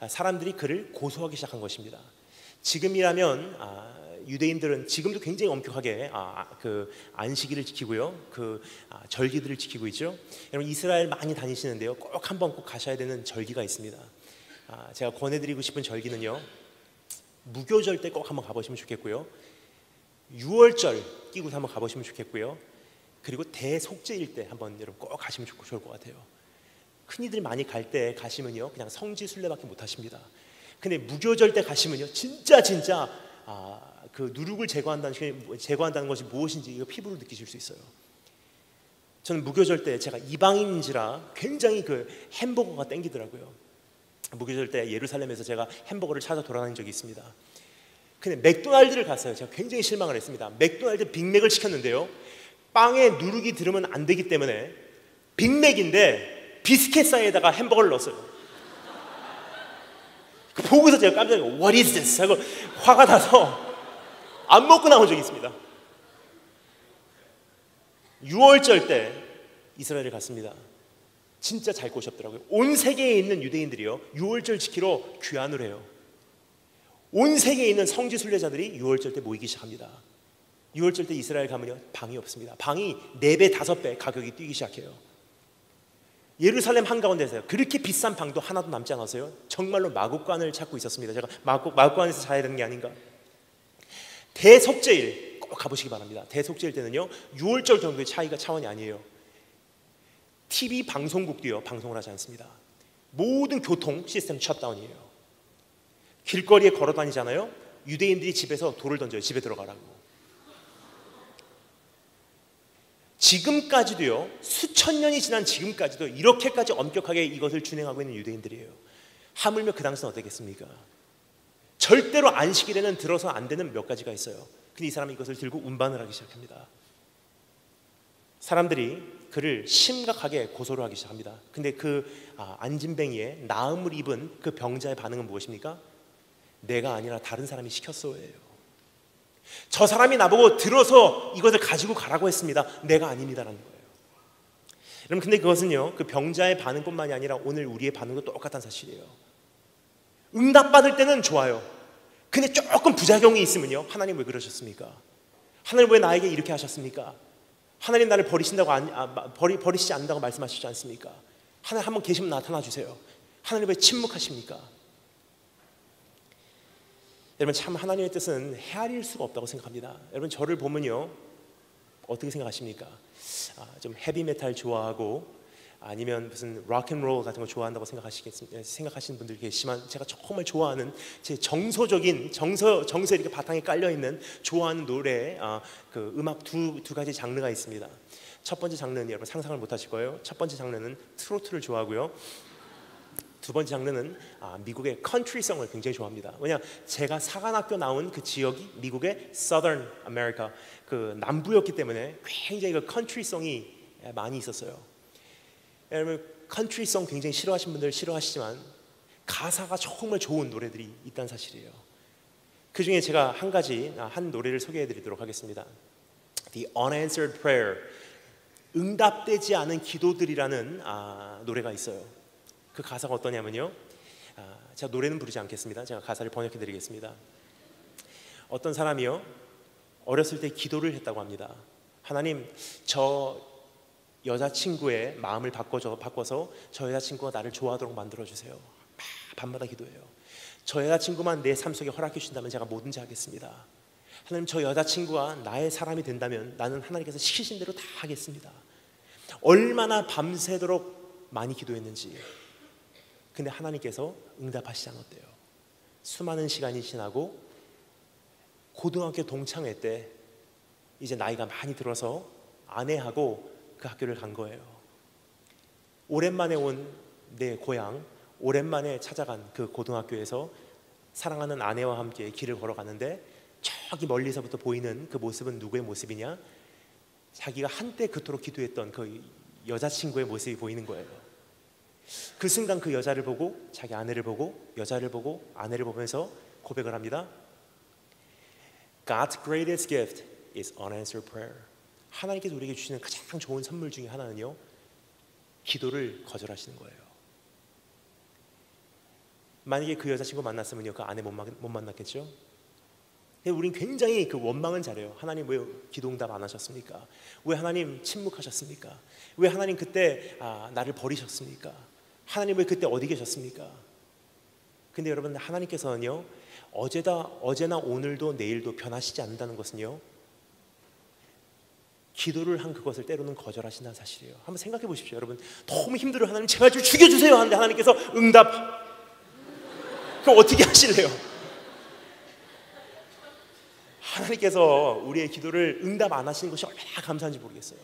사람들이 그를 고소하기 시작한 것입니다. 지금이라면 유대인들은 지금도 굉장히 엄격하게 그 안식일을 지키고요, 그 절기들을 지키고 있죠. 여러분 이스라엘 많이 다니시는데요, 꼭 한번 꼭 가셔야 되는 절기가 있습니다. 제가 권해드리고 싶은 절기는요, 무교절 때 꼭 한번 가보시면 좋겠고요, 6월절 끼고서 한번 가보시면 좋겠고요, 그리고 대속죄일 때 한번 여러분 꼭 가시면 좋을 것 같아요. 흔히들 많이 갈 때 가시면요, 그냥 성지 순례밖에 못 하십니다. 근데 무교절 때 가시면요, 진짜 그 누룩을 제거한다는 것이 무엇인지 이거 피부로 느끼실 수 있어요. 저는 무교절 때 제가 이방인인지라 굉장히 그 햄버거가 땡기더라고요. 무교절 때 예루살렘에서 제가 햄버거를 찾아 돌아다닌 적이 있습니다. 근데 맥도날드를 갔어요. 제가 굉장히 실망을 했습니다. 맥도날드 빅맥을 시켰는데요, 빵에 누룩이 들으면 안 되기 때문에 빅맥인데 비스켓 사이에다가 햄버거를 넣었어요. 보고서 제가 깜짝 놀라고 What is this? 하고 화가 나서 안 먹고 나온 적이 있습니다. 6월절 때 이스라엘을 갔습니다. 진짜 잘 꼬셨더라고요. 온 세계에 있는 유대인들이요, 6월절 지키러 귀환을 해요. 온 세계에 있는 성지 순례자들이 6월절 때 모이기 시작합니다. 6월절 때 이스라엘 가면요, 방이 없습니다. 방이 4배, 5배 가격이 뛰기 시작해요. 예루살렘 한가운데서요, 그렇게 비싼 방도 하나도 남지 않았어요. 정말로 마구간을 찾고 있었습니다. 제가 마구간에서 자야 되는 게 아닌가. 대속죄일 꼭 가보시기 바랍니다. 대속죄일 때는요, 6월절 정도의 차원이 아니에요. TV 방송국도요, 방송을 하지 않습니다. 모든 교통 시스템 셧다운이에요. 길거리에 걸어 다니잖아요. 유대인들이 집에서 돌을 던져요. 집에 들어가라고. 지금까지도요, 수천 년이 지난 지금까지도 이렇게까지 엄격하게 이것을 준행하고 있는 유대인들이에요. 하물며 그 당시는 어떻겠습니까? 절대로 안식일에는 들어서 안 되는 몇 가지가 있어요. 근데 이 사람이 이것을 들고 운반을 하기 시작합니다. 사람들이 그를 심각하게 고소를 하기 시작합니다. 근데 그 안진뱅이의 나음을 입은 그 병자의 반응은 무엇입니까? 내가 아니라 다른 사람이 시켰어예요. 저 사람이 나보고 들어서 이것을 가지고 가라고 했습니다. 내가 아닙니다라는 거예요. 여러분, 근데 그것은요, 그 병자의 반응뿐만이 아니라 오늘 우리의 반응도 똑같은 사실이에요. 응답받을 때는 좋아요. 근데 조금 부작용이 있으면요, 하나님 왜 그러셨습니까? 하나님 왜 나에게 이렇게 하셨습니까? 하나님 나를 버리시지 않는다고 말씀하시지 않습니까? 하나님 한번 계시면 나타나 주세요. 하나님 왜 침묵하십니까? 여러분, 참 하나님의 뜻은 헤아릴 수가 없다고 생각합니다. 여러분, 저를 보면요, 어떻게 생각하십니까? 좀 헤비메탈 좋아하고 아니면 무슨 락앤롤 같은 거 좋아한다고 생각하시는 분들 계시지만, 제가 정말 좋아하는 제 정서에 이렇게 바탕에 깔려 있는 좋아하는 노래, 그 음악 두 가지 장르가 있습니다. 첫 번째 장르는 여러분 상상을 못 하실 거예요. 첫 번째 장르는 트로트를 좋아하고요, 두 번째 장르는 미국의 컨트리송을 굉장히 좋아합니다. 왜냐하면 제가 사관학교 나온 그 지역이 미국의 Southern America, 그 남부였기 때문에 굉장히 그 컨트리송이 많이 있었어요. 여러분, 컨트리송 굉장히 싫어하시는 분들 싫어하시지만 가사가 정말 좋은 노래들이 있다는 사실이에요. 그 중에 제가 한 노래를 소개해드리도록 하겠습니다. The Unanswered Prayer, 응답되지 않은 기도들이라는 노래가 있어요. 그 가사가 어떠냐면요, 제가 노래는 부르지 않겠습니다. 제가 가사를 번역해 드리겠습니다. 어떤 사람이요, 어렸을 때 기도를 했다고 합니다. 하나님, 저 여자친구의 마음을 바꿔서 저 여자친구가 나를 좋아하도록 만들어주세요. 밤마다 기도해요. 저 여자친구만 내 삶 속에 허락해 주신다면 제가 뭐든지 하겠습니다. 하나님, 저 여자친구가 나의 사람이 된다면 나는 하나님께서 시키신 대로 다 하겠습니다. 얼마나 밤새도록 많이 기도했는지. 근데 하나님께서 응답하시지 않았대요. 수많은 시간이 지나고 고등학교 동창회 때 이제 나이가 많이 들어서 아내하고 그 학교를 간 거예요. 오랜만에 온 내 고향, 오랜만에 찾아간 그 고등학교에서 사랑하는 아내와 함께 길을 걸어가는데 저기 멀리서부터 보이는 그 모습은 누구의 모습이냐? 자기가 한때 그토록 기도했던 그 여자친구의 모습이 보이는 거예요. 그 순간 그 여자를 보고 자기 아내를 보고 여자를 보고 아내를 보면서 고백을 합니다. God's greatest gift is unanswered prayer. 하나님께서 우리에게 주시는 가장 좋은 선물 중에 하나는요, 기도를 거절하시는 거예요. 만약에 그 여자친구 만났으면요, 그 아내 못 만났겠죠? 우린 굉장히 그 원망은 잘해요. 하나님 왜 기도 응답 안 하셨습니까? 왜 하나님 침묵하셨습니까? 왜 하나님 그때 나를 버리셨습니까? 하나님 왜 그때 어디 계셨습니까? 근데 여러분, 하나님께서는요, 어제나 오늘도 내일도 변하시지 않는다는 것은요, 기도를 한 그것을 때로는 거절하신다는 사실이에요. 한번 생각해 보십시오. 여러분, 너무 힘들어요. 하나님 제발 좀 죽여주세요 하는데 하나님께서 응답. 그럼 어떻게 하실래요? 하나님께서 우리의 기도를 응답 안 하시는 것이 얼마나 감사한지 모르겠어요.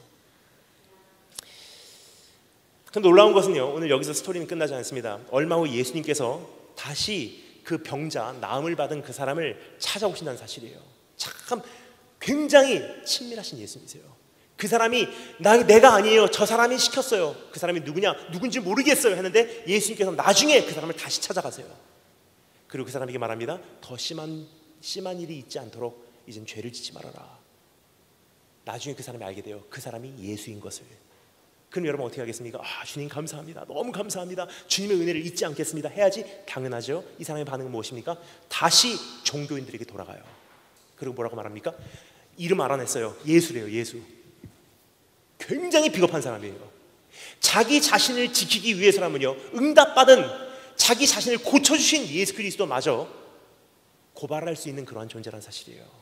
근데 놀라운 것은요, 오늘 여기서 스토리는 끝나지 않습니다. 얼마 후 예수님께서 다시 그 병자, 나음을 받은 그 사람을 찾아오신다는 사실이에요. 참 굉장히 친밀하신 예수님이세요. 그 사람이 내가 아니에요, 저 사람이 시켰어요. 그 사람이 누군지 모르겠어요 했는데 예수님께서 나중에 그 사람을 다시 찾아가세요. 그리고 그 사람에게 말합니다. 더 심한 일이 있지 않도록 이젠 죄를 짓지 말아라. 나중에 그 사람이 알게 돼요. 그 사람이 예수인 것을. 그럼 여러분 어떻게 하겠습니까? 주님 감사합니다. 너무 감사합니다. 주님의 은혜를 잊지 않겠습니다. 해야지. 당연하죠. 이 사람의 반응은 무엇입니까? 다시 종교인들에게 돌아가요. 그리고 뭐라고 말합니까? 이름 알아냈어요. 예수래요. 예수. 굉장히 비겁한 사람이에요. 자기 자신을 지키기 위해서라면요, 응답받은 자기 자신을 고쳐주신 예수 그리스도마저 고발할 수 있는 그러한 존재라는 사실이에요.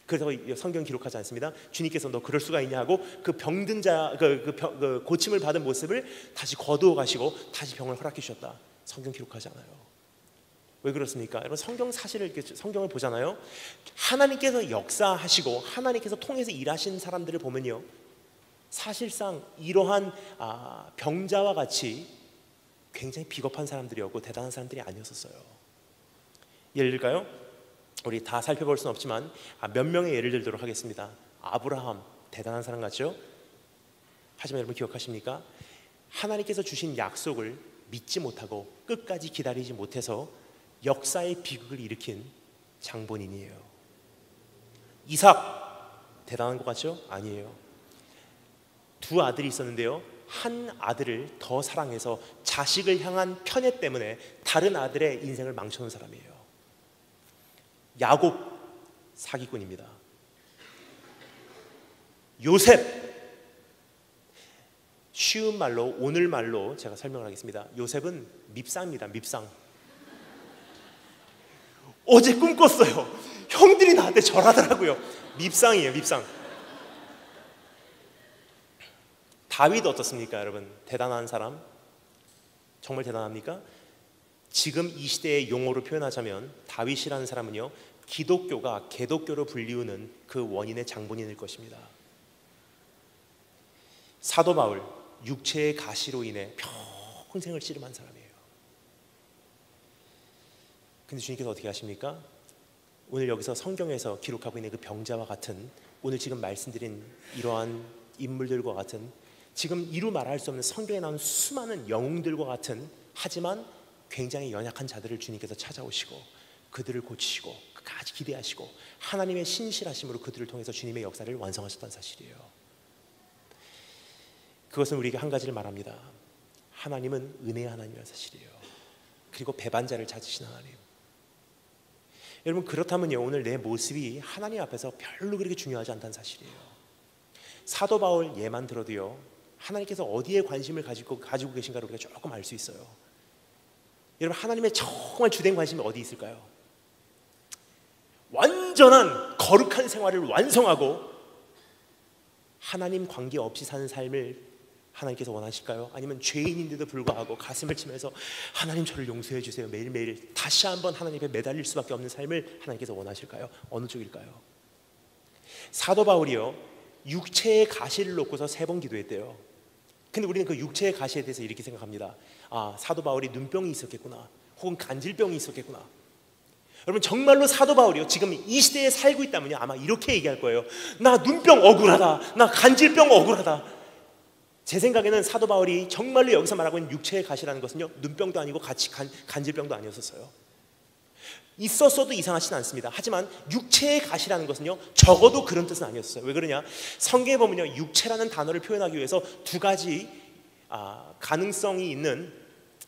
그래서 성경 기록하지 않습니다. 주님께서 너 그럴 수가 있냐 하고 그 병든 자, 그 고침을 받은 모습을 다시 거두어 가시고 다시 병을 허락해 주셨다. 성경 기록하지 않아요. 왜 그렇습니까? 여러분, 성경을 보잖아요. 하나님께서 역사하시고 하나님께서 통해서 일하신 사람들을 보면요, 사실상 이러한 병자와 같이 굉장히 비겁한 사람들이었고 대단한 사람들이 아니었어요. 예를 들까요? 우리 다 살펴볼 수는 없지만 몇 명의 예를 들도록 하겠습니다. 아브라함, 대단한 사람 같죠? 하지만 여러분 기억하십니까? 하나님께서 주신 약속을 믿지 못하고 끝까지 기다리지 못해서 역사의 비극을 일으킨 장본인이에요. 이삭, 대단한 것 같죠? 아니에요. 두 아들이 있었는데요, 한 아들을 더 사랑해서 자식을 향한 편애 때문에 다른 아들의 인생을 망쳐놓은 사람이에요. 야곱, 사기꾼입니다. 요셉, 쉬운 말로, 오늘 말로 제가 설명을 하겠습니다. 요셉은 밉상입니다. 밉상. 어제 꿈 꿨어요. 형들이 나한테 절하더라고요. 밉상이에요. 밉상. 다윗 어떻습니까, 여러분? 대단한 사람? 정말 대단합니까? 지금 이 시대의 용어로 표현하자면 다윗이라는 사람은요, 기독교가 개독교로 불리우는 그 원인의 장본인일 것입니다. 사도 바울, 육체의 가시로 인해 평생을 씨름한 사람이에요. 근데 주님께서 어떻게 하십니까? 오늘 여기서 성경에서 기록하고 있는 그 병자와 같은, 오늘 지금 말씀드린 이러한 인물들과 같은, 지금 이루 말할 수 없는 성경에 나오는 수많은 영웅들과 같은, 하지만 굉장히 연약한 자들을 주님께서 찾아오시고 그들을 고치시고 끝까지 기대하시고 하나님의 신실하심으로 그들을 통해서 주님의 역사를 완성하셨다는 사실이에요. 그것은 우리에게 한 가지를 말합니다. 하나님은 은혜의 하나님이라는 사실이에요. 그리고 배반자를 찾으신 하나님. 여러분, 그렇다면요, 오늘 내 모습이 하나님 앞에서 별로 그렇게 중요하지 않다는 사실이에요. 사도 바울 예만 들어도요, 하나님께서 어디에 관심을 가지고 계신가를 우리가 조금 알 수 있어요. 여러분, 하나님의 정말 주된 관심이 어디 있을까요? 완전한 거룩한 생활을 완성하고 하나님 관계 없이 사는 삶을 하나님께서 원하실까요? 아니면 죄인인데도 불구하고 가슴을 치면서 하나님 저를 용서해 주세요, 매일매일 다시 한번 하나님 앞에 매달릴 수밖에 없는 삶을 하나님께서 원하실까요? 어느 쪽일까요? 사도 바울이요, 육체의 가시를 놓고서 3번 기도했대요. 근데 우리는 그 육체의 가시에 대해서 이렇게 생각합니다. 사도 바울이 눈병이 있었겠구나, 혹은 간질병이 있었겠구나. 여러분 정말로 사도 바울이요 지금 이 시대에 살고 있다면요 아마 이렇게 얘기할 거예요. 나 눈병 억울하다, 나 간질병 억울하다. 제 생각에는 사도 바울이 정말로 여기서 말하고 있는 육체의 가시라는 것은요 눈병도 아니고 간질병도 아니었었어요. 있었어도 이상하지는 않습니다. 하지만 육체의 가시라는 것은요 적어도 그런 뜻은 아니었어요. 왜 그러냐, 성경에 보면요 육체라는 단어를 표현하기 위해서 두 가지 가능성이 있는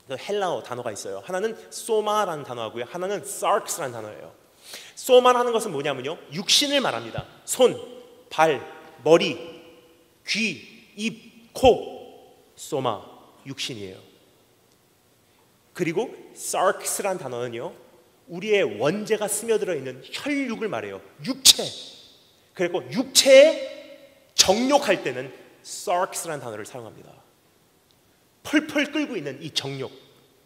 그 헬라어 단어가 있어요. 하나는 소마라는 단어하고요, 하나는 sarx라는 단어예요. 소마라는 것은 뭐냐면요 육신을 말합니다. 손, 발, 머리, 귀, 입, 코, 소마, 육신이에요. 그리고 sarx라는 단어는요 우리의 원죄가 스며들어 있는 혈육을 말해요. 육체. 그리고 육체에 정욕할 때는 sarx라는 단어를 사용합니다. 펄펄 끓고 있는 이 정욕,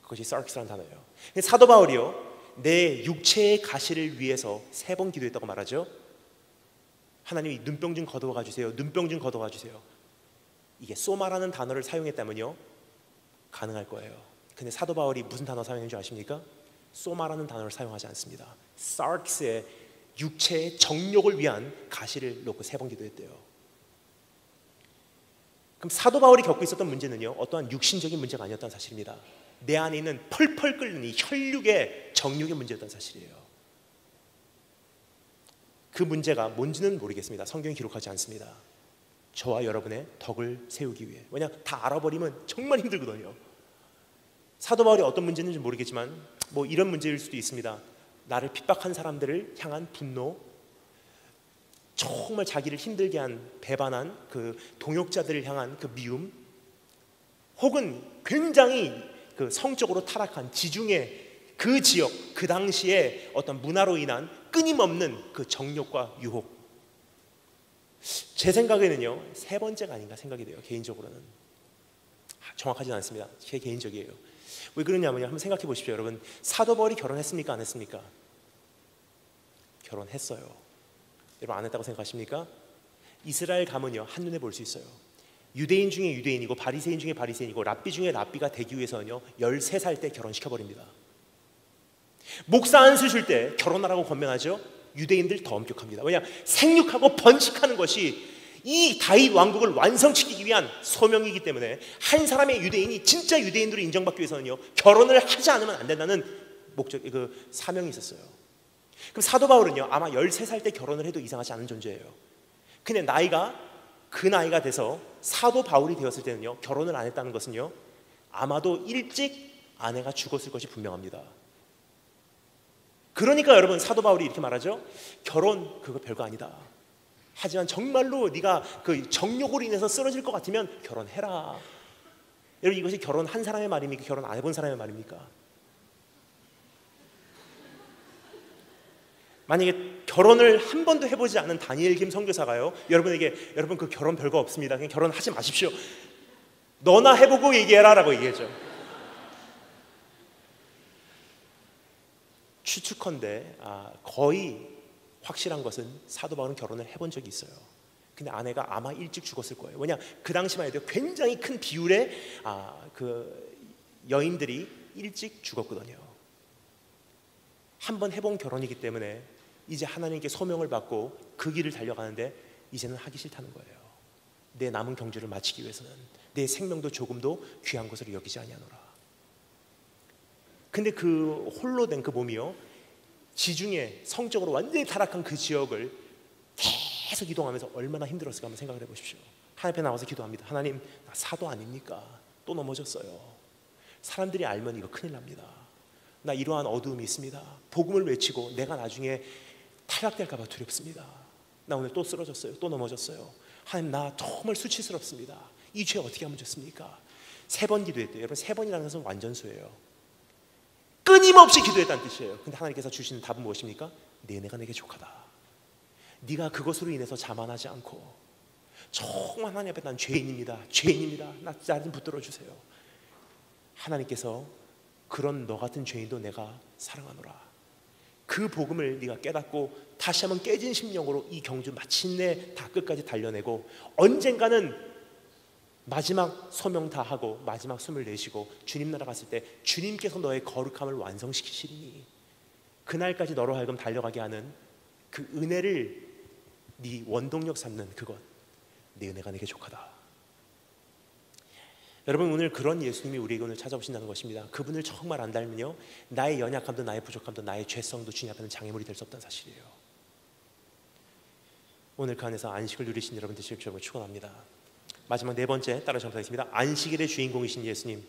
그것이 sarx라는 단어예요. 사도 바울이요 내 육체의 가시를 위해서 3번 기도했다고 말하죠. 하나님이 눈병 좀 거두어가 주세요, 눈병 좀 거두어가 주세요. 이게 소마라는 단어를 사용했다면요 가능할 거예요. 근데 사도 바울이 무슨 단어 사용했는 줄 아십니까? 소마라는 단어를 사용하지 않습니다. sarx의 육체의 정욕을 위한 가시를 놓고 3번 기도했대요. 그럼 사도 바울이 겪고 있었던 문제는요 어떠한 육신적인 문제가 아니었다는 사실입니다. 내 안에 있는 펄펄 끓는 이 혈육의 정욕의 문제였다는 사실이에요. 그 문제가 뭔지는 모르겠습니다. 성경이 기록하지 않습니다. 저와 여러분의 덕을 세우기 위해. 왜냐하면 다 알아버리면 정말 힘들거든요. 사도 바울이 어떤 문제인지 모르겠지만 뭐 이런 문제일 수도 있습니다. 나를 핍박한 사람들을 향한 분노, 정말 자기를 힘들게 한 배반한 그 동역자들을 향한 그 미움, 혹은 굉장히 그 성적으로 타락한 지중해 그 지역 그 당시에 어떤 문화로 인한 끊임없는 그 정욕과 유혹. 제 생각에는요 3번째가 아닌가 생각이 돼요. 개인적으로는 정확하지는 않습니다. 제 개인적이에요. 왜 그러냐면요 한번 생각해 보십시오. 여러분 사도 바울이 결혼했습니까 안 했습니까? 결혼했어요. 여러분 안 했다고 생각하십니까? 이스라엘 가면요 한눈에 볼 수 있어요. 유대인 중에 유대인이고 바리새인 중에 바리새인이고 랍비 중에 랍비가 되기 위해서는요 13살 때 결혼시켜버립니다. 목사 안수 줄 때 결혼하라고 권면하죠. 유대인들 더 엄격합니다. 왜냐, 생육하고 번식하는 것이 이 다윗 왕국을 완성시키기 위한 소명이기 때문에 한 사람의 유대인이 진짜 유대인으로 인정받기 위해서는요 결혼을 하지 않으면 안 된다는 목적, 그 사명이 있었어요. 그럼 사도 바울은요 아마 13살 때 결혼을 해도 이상하지 않은 존재예요. 근데 그 나이가 돼서 사도 바울이 되었을 때는요 결혼을 안 했다는 것은요 아마도 일찍 아내가 죽었을 것이 분명합니다. 그러니까 여러분 사도 바울이 이렇게 말하죠. 결혼 그거 별거 아니다. 하지만 정말로 네가 그 정욕으로 인해서 쓰러질 것 같으면 결혼해라. 여러분 이것이 결혼한 사람의 말입니까? 결혼 안 해본 사람의 말입니까? 만약에 결혼을 한 번도 해보지 않은 다니엘 김 선교사가요 여러분에게 여러분 그 결혼 별거 없습니다, 그냥 결혼하지 마십시오, 너나 해보고 얘기해라 라고 얘기했죠. 추측컨대 거의 확실한 것은 사도 바울은 결혼을 해본 적이 있어요. 근데 아내가 아마 일찍 죽었을 거예요. 왜냐, 그 당시만 해도 굉장히 큰 비율의 그 여인들이 일찍 죽었거든요. 한번 해본 결혼이기 때문에 이제 하나님께 소명을 받고 그 길을 달려가는데 이제는 하기 싫다는 거예요. 내 남은 경주를 마치기 위해서는 내 생명도 조금도 귀한 것으로 여기지 아니하노라. 근데 그 홀로 된 그 몸이요 지중해 성적으로 완전히 타락한 그 지역을 계속 이동하면서 얼마나 힘들었을까 한번 생각을 해보십시오. 하나님 앞에 나와서 기도합니다. 하나님, 나 사도 아닙니까? 또 넘어졌어요. 사람들이 알면 이거 큰일 납니다. 나 이러한 어두움이 있습니다. 복음을 외치고 내가 나중에 타락될까 봐 두렵습니다. 나 오늘 또 쓰러졌어요. 또 넘어졌어요. 하나님, 나 정말 수치스럽습니다. 이 죄 어떻게 하면 좋습니까? 3번 기도했대요. 여러분 3번이라는 것은 완전수예요. 끊임없이 기도했다는 뜻이에요. 근데 하나님께서 주시는 답은 무엇입니까? 내 은혜가 내게 족하다. 네가 그것으로 인해서 자만하지 않고 정말 하나님 앞에 난 죄인입니다. 나 좀 붙들어 주세요. 하나님께서 그런 너 같은 죄인도 내가 사랑하노라. 그 복음을 네가 깨닫고 다시 한번 깨진 심령으로 이 경주 마침내 다 끝까지 달려내고 언젠가는 마지막 소명 다 하고 마지막 숨을 내쉬고 주님 나라 갔을 때 주님께서 너의 거룩함을 완성시키시리니 그날까지 너로 하여금 달려가게 하는 그 은혜를 네 원동력 삼는 그것, 내 은혜가 내게 족하다. 여러분, 오늘 그런 예수님이 우리에게 오늘 찾아오신다는 것입니다. 그분을 정말 안 닮으면요, 나의 연약함도 나의 부족함도 나의 죄성도 주님 앞에는 장애물이 될 수 없다는 사실이에요. 오늘 그 안에서 안식을 누리신 여러분 되실 줄 축원합니다. 마지막 네 번째 따라 점수하겠습니다. 안식일의 주인공이신 예수님.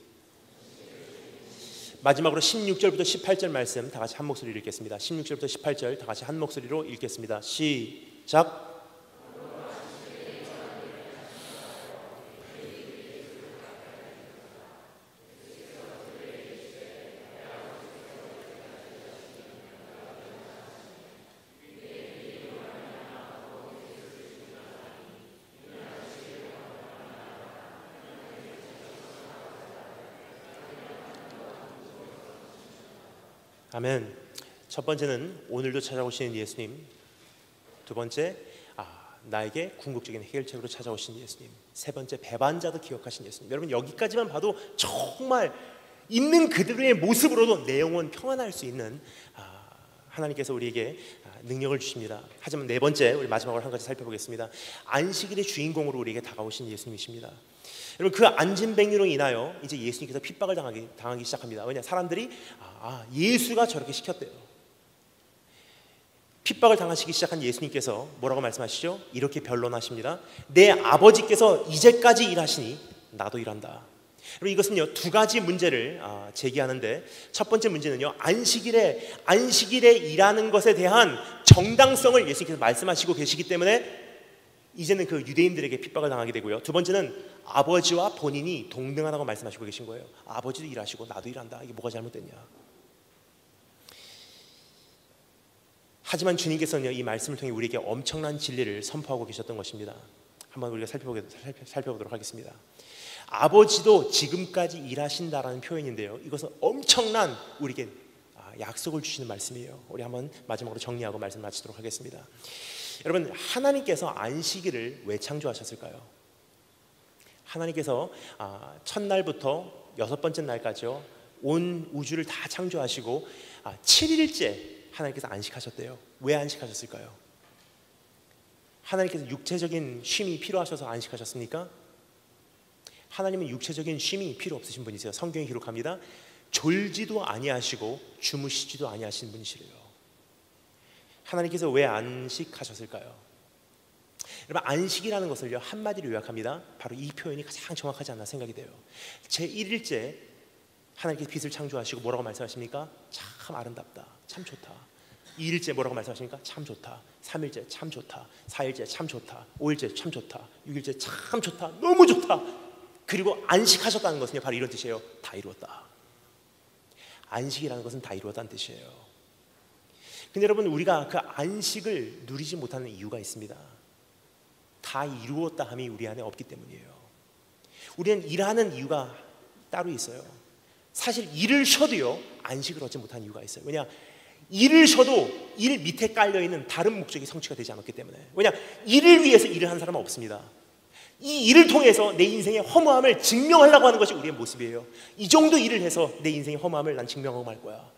마지막으로 16절부터 18절 말씀 다 같이 한 목소리로 읽겠습니다. 16절부터 18절 다 같이 한 목소리로 읽겠습니다. 시작. 아멘. 첫 번째는 오늘도 찾아오시는 예수님. 두 번째, 나에게 궁극적인 해결책으로 찾아오신 예수님. 세 번째, 배반자도 기억하신 예수님. 여러분, 여기까지만 봐도 정말 있는 그대로의 모습으로도 내 영혼 평안할 수 있는 하나님께서 우리에게 능력을 주십니다. 하지만 네 번째, 우리 마지막으로 한 가지 살펴보겠습니다. 안식일의 주인공으로 우리에게 다가오신 예수님이십니다. 여러분, 그 안진뱅이로 인하여 이제 예수님께서 핍박을 당하기 시작합니다. 왜냐, 사람들이 예수가 저렇게 시켰대요. 핍박을 당하시기 시작한 예수님께서 뭐라고 말씀하시죠? 이렇게 변론하십니다. 내 아버지께서 이제까지 일하시니 나도 일한다. 여러분, 이것은요, 두 가지 문제를 제기하는데, 첫 번째 문제는요, 안식일에 일하는 것에 대한 정당성을 예수님께서 말씀하시고 계시기 때문에 이제는 그 유대인들에게 핍박을 당하게 되고요. 두 번째는 아버지와 본인이 동등하다고 말씀하시고 계신 거예요. 아버지도 일하시고 나도 일한다. 이게 뭐가 잘못됐냐? 하지만 주님께서는요, 이 말씀을 통해 우리에게 엄청난 진리를 선포하고 계셨던 것입니다. 한번 우리가 살펴보도록 하겠습니다. 아버지도 지금까지 일하신다라는 표현인데요, 이것은 엄청난 우리에게 약속을 주시는 말씀이에요. 우리 한번 마지막으로 정리하고 말씀 마치도록 하겠습니다. 여러분, 하나님께서 안식일을 왜 창조하셨을까요? 하나님께서 첫날부터 여섯 번째 날까지요, 온 우주를 다 창조하시고 7일째 하나님께서 안식하셨대요. 왜 안식하셨을까요? 하나님께서 육체적인 쉼이 필요하셔서 안식하셨습니까? 하나님은 육체적인 쉼이 필요 없으신 분이세요. 성경이 기록합니다. 졸지도 아니하시고 주무시지도 아니하신 분이시래요. 하나님께서 왜 안식하셨을까요? 여러분, 안식이라는 것을요, 한마디로 요약합니다. 바로 이 표현이 가장 정확하지 않나 생각이 돼요. 제1일째 하나님께서 빛을 창조하시고 뭐라고 말씀하십니까? 참 아름답다, 참 좋다. 2일째 뭐라고 말씀하십니까? 참 좋다. 3일째 참 좋다. 4일째 참 좋다. 5일째 참 좋다. 6일째 참 좋다, 너무 좋다. 그리고 안식하셨다는 것은요, 바로 이런 뜻이에요. 다 이루었다. 안식이라는 것은 다 이루었다는 뜻이에요. 근데 여러분, 우리가 그 안식을 누리지 못하는 이유가 있습니다. 다 이루었다 함이 우리 안에 없기 때문이에요. 우리는 일하는 이유가 따로 있어요. 사실 일을 쉬어도요, 안식을 얻지 못하는 이유가 있어요. 왜냐, 일을 쉬어도 일 밑에 깔려있는 다른 목적이 성취가 되지 않았기 때문에. 왜냐, 일을 위해서 일을 하는 사람은 없습니다. 이 일을 통해서 내 인생의 허무함을 증명하려고 하는 것이 우리의 모습이에요. 이 정도 일을 해서 내 인생의 허무함을 난 증명하고 말 거야.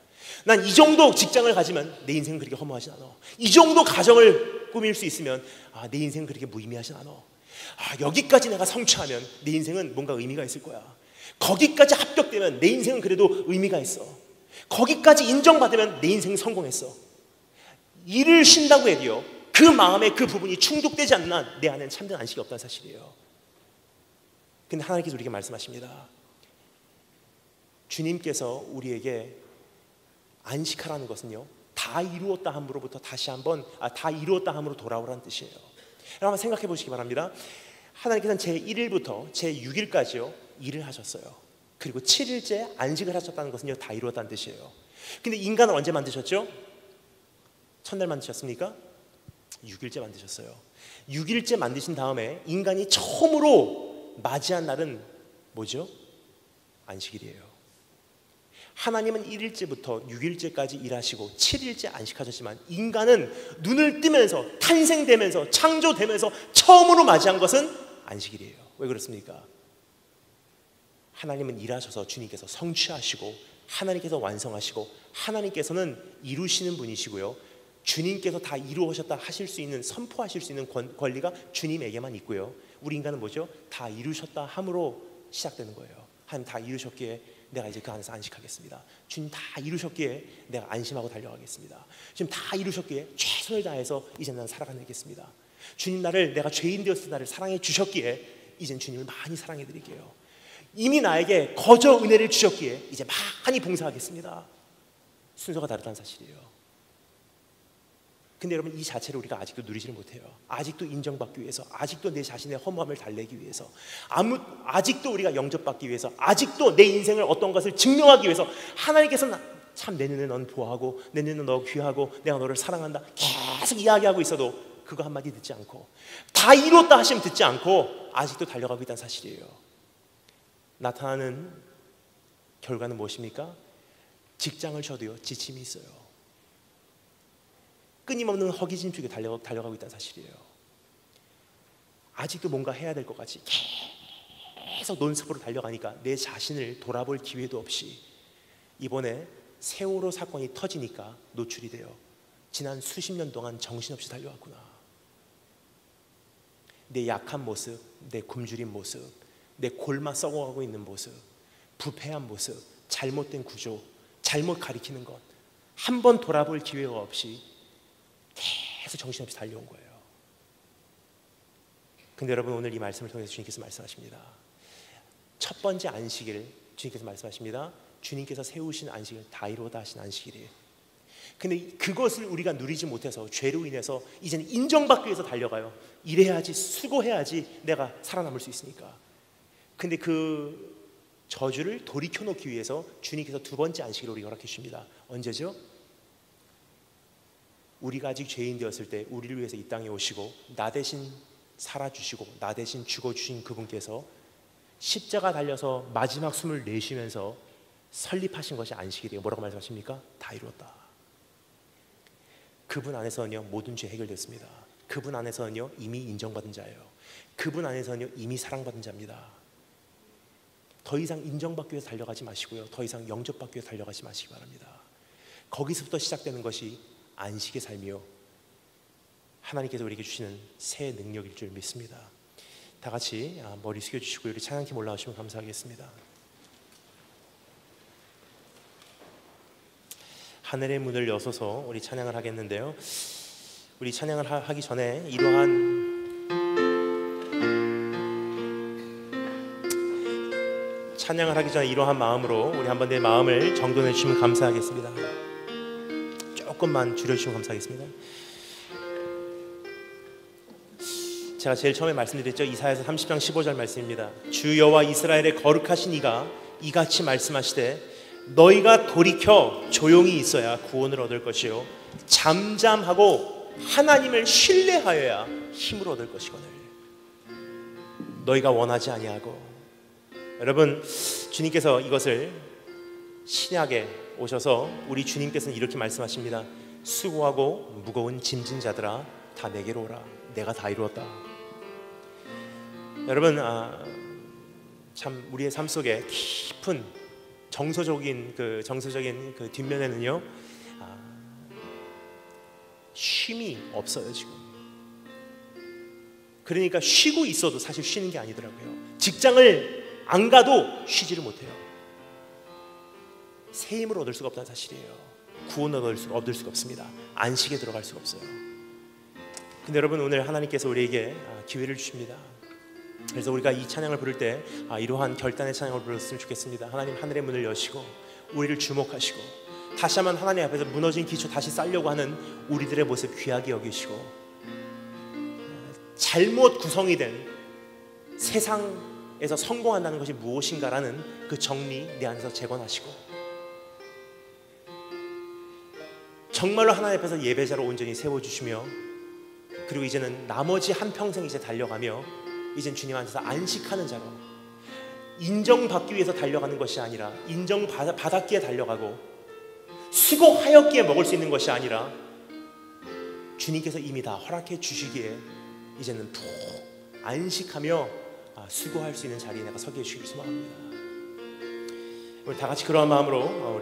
난 이 정도 직장을 가지면 내 인생은 그렇게 허무하지 않아. 이 정도 가정을 꾸밀 수 있으면 내 인생은 그렇게 무의미하지 않아. 여기까지 내가 성취하면 내 인생은 뭔가 의미가 있을 거야. 거기까지 합격되면 내 인생은 그래도 의미가 있어. 거기까지 인정받으면 내 인생은 성공했어. 일을 쉰다고 해도요, 그 마음에 그 부분이 충족되지 않는 한 내 안에는 참된 안식이 없다는 사실이에요. 근데 하나님께서 우리에게 말씀하십니다. 주님께서 우리에게 안식하라는 것은요, 다 이루었다 함으로부터 다시 한번 다 이루었다 함으로 돌아오라는 뜻이에요. 여러분, 한번 생각해 보시기 바랍니다. 하나님께서는 제1일부터 제6일까지요 일을 하셨어요. 그리고 7일째 안식을 하셨다는 것은요, 다 이루었다는 뜻이에요. 근데 인간을 언제 만드셨죠? 첫날 만드셨습니까? 6일째 만드셨어요. 6일째 만드신 다음에 인간이 처음으로 맞이한 날은 뭐죠? 안식일이에요. 하나님은 1일째부터 6일째까지 일하시고 7일째 안식하셨지만, 인간은 눈을 뜨면서 탄생되면서 창조되면서 처음으로 맞이한 것은 안식일이에요. 왜 그렇습니까? 하나님은 일하셔서 주님께서 성취하시고 하나님께서 완성하시고 하나님께서는 이루시는 분이시고요, 주님께서 다 이루셨다 하실 수 있는, 선포하실 수 있는 권리가 주님에게만 있고요, 우리 인간은 뭐죠? 다 이루셨다 함으로 시작되는 거예요. 하나님 다 이루셨기에 내가 이제 그 안에서 안식하겠습니다. 주님 다 이루셨기에 내가 안심하고 달려가겠습니다. 주님 다 이루셨기에 최선을 다해서 이제 나는 살아가겠습니다. 주님 내가 죄인 되었을 때 나를 사랑해 주셨기에 이젠 주님을 많이 사랑해 드릴게요. 이미 나에게 거저 은혜를 주셨기에 이제 많이 봉사하겠습니다. 순서가 다르다는 사실이에요. 근데 여러분, 이 자체를 우리가 아직도 누리지를 못해요. 아직도 인정받기 위해서, 아직도 내 자신의 허무함을 달래기 위해서, 아직도 우리가 영접받기 위해서, 아직도 내 인생을 어떤 것을 증명하기 위해서 하나님께서는 참 내 눈에 넌 보하고 내 눈에 너 귀하고 내가 너를 사랑한다 계속 이야기하고 있어도 그거 한마디 듣지 않고, 다 이뤘다 하시면 듣지 않고 아직도 달려가고 있다는 사실이에요. 나타나는 결과는 무엇입니까? 직장을 쉬어도요 지침이 있어요. 끊임없는 허기짐 속에 달려가고 있다는 사실이에요. 아직도 뭔가 해야 될 것 같이 계속 논습으로 달려가니까 내 자신을 돌아볼 기회도 없이 이번에 세월호 사건이 터지니까 노출이 돼요. 지난 수십 년 동안 정신없이 달려왔구나. 내 약한 모습, 내 굶주린 모습, 내 골마 썩어가고 있는 모습, 부패한 모습, 잘못된 구조, 잘못 가리키는 것, 한 번 돌아볼 기회가 없이 계속 정신없이 달려온 거예요. 근데 여러분, 오늘 이 말씀을 통해서 주님께서 말씀하십니다. 첫 번째 안식일 주님께서 말씀하십니다. 주님께서 세우신 안식일, 다 이루었다 하신 안식일이에요. 근데 그것을 우리가 누리지 못해서 죄로 인해서 이제는 인정받기 위해서 달려가요. 일해야지, 수고해야지 내가 살아남을 수 있으니까. 근데 그 저주를 돌이켜놓기 위해서 주님께서 두 번째 안식일을 우리가 허락해 주십니다. 언제죠? 우리가 아직 죄인 되었을 때 우리를 위해서 이 땅에 오시고 나 대신 살아주시고 나 대신 죽어주신 그분께서 십자가 달려서 마지막 숨을 내쉬면서 설립하신 것이 안식일이에요. 뭐라고 말씀하십니까? 다 이루었다. 그분 안에서는요 모든 죄 해결됐습니다. 그분 안에서는요 이미 인정받은 자예요. 그분 안에서는요 이미 사랑받은 자입니다. 더 이상 인정받기 위해서 달려가지 마시고요, 더 이상 영접받기 위해서 달려가지 마시기 바랍니다. 거기서부터 시작되는 것이 안식의 삶이요, 하나님께서 우리에게 주시는 새 능력일 줄 믿습니다. 다 같이 머리 숙여주시고 우리 찬양팀 올라오시면 감사하겠습니다. 하늘의 문을 여서서 우리 찬양을 하겠는데요, 우리 찬양을 하기 전에 이러한 찬양을 하기 전에 이러한 마음으로 우리 한번 내 마음을 정돈해 주시면 감사하겠습니다. 조금만 줄여주시면 감사하겠습니다. 제가 제일 처음에 말씀드렸죠. 이사야서 30장 15절 말씀입니다. 주 여호와 이스라엘의 거룩하신 이가 이같이 말씀하시되 너희가 돌이켜 조용히 있어야 구원을 얻을 것이요 잠잠하고 하나님을 신뢰하여야 힘을 얻을 것이거늘. 너희가 원하지 아니하고. 여러분, 주님께서 이것을 신약에 오셔서 우리 주님께서는 이렇게 말씀하십니다. 수고하고 무거운 짐진 자들아 다 내게로 오라. 내가 다 이루었다. 여러분, 참 우리의 삶 속에 깊은 정서적인 그 뒷면에는요 쉼이 없어요 지금. 그러니까 쉬고 있어도 사실 쉬는 게 아니더라고요. 직장을 안 가도 쉬지를 못해요. 새 힘을 얻을 수가 없다는 사실이에요. 구원을 얻을 수가 없습니다. 안식에 들어갈 수가 없어요. 근데 여러분, 오늘 하나님께서 우리에게 기회를 주십니다. 그래서 우리가 이 찬양을 부를 때 이러한 결단의 찬양을 불렀으면 좋겠습니다. 하나님, 하늘의 문을 여시고 우리를 주목하시고 다시 한번 하나님 앞에서 무너진 기초 다시 쌓려고 하는 우리들의 모습 귀하게 여기시고, 잘못 구성이 된 세상에서 성공한다는 것이 무엇인가라는 그 정리 내 안에서 재건하시고, 정말로 하나님 앞에서 예배자로 온전히 세워주시며, 그리고 이제는 나머지 한평생 이제 달려가며 이젠 주님 안에서 안식하는 자로, 인정받기 위해서 달려가는 것이 아니라 인정받았기에 달려가고 수고하였기에 먹을 수 있는 것이 아니라 주님께서 이미 다 허락해 주시기에 이제는 푹 안식하며 수고할 수 있는 자리에 내가 서게 해주시길 소망합니다. 우리 다 같이 그러한 마음으로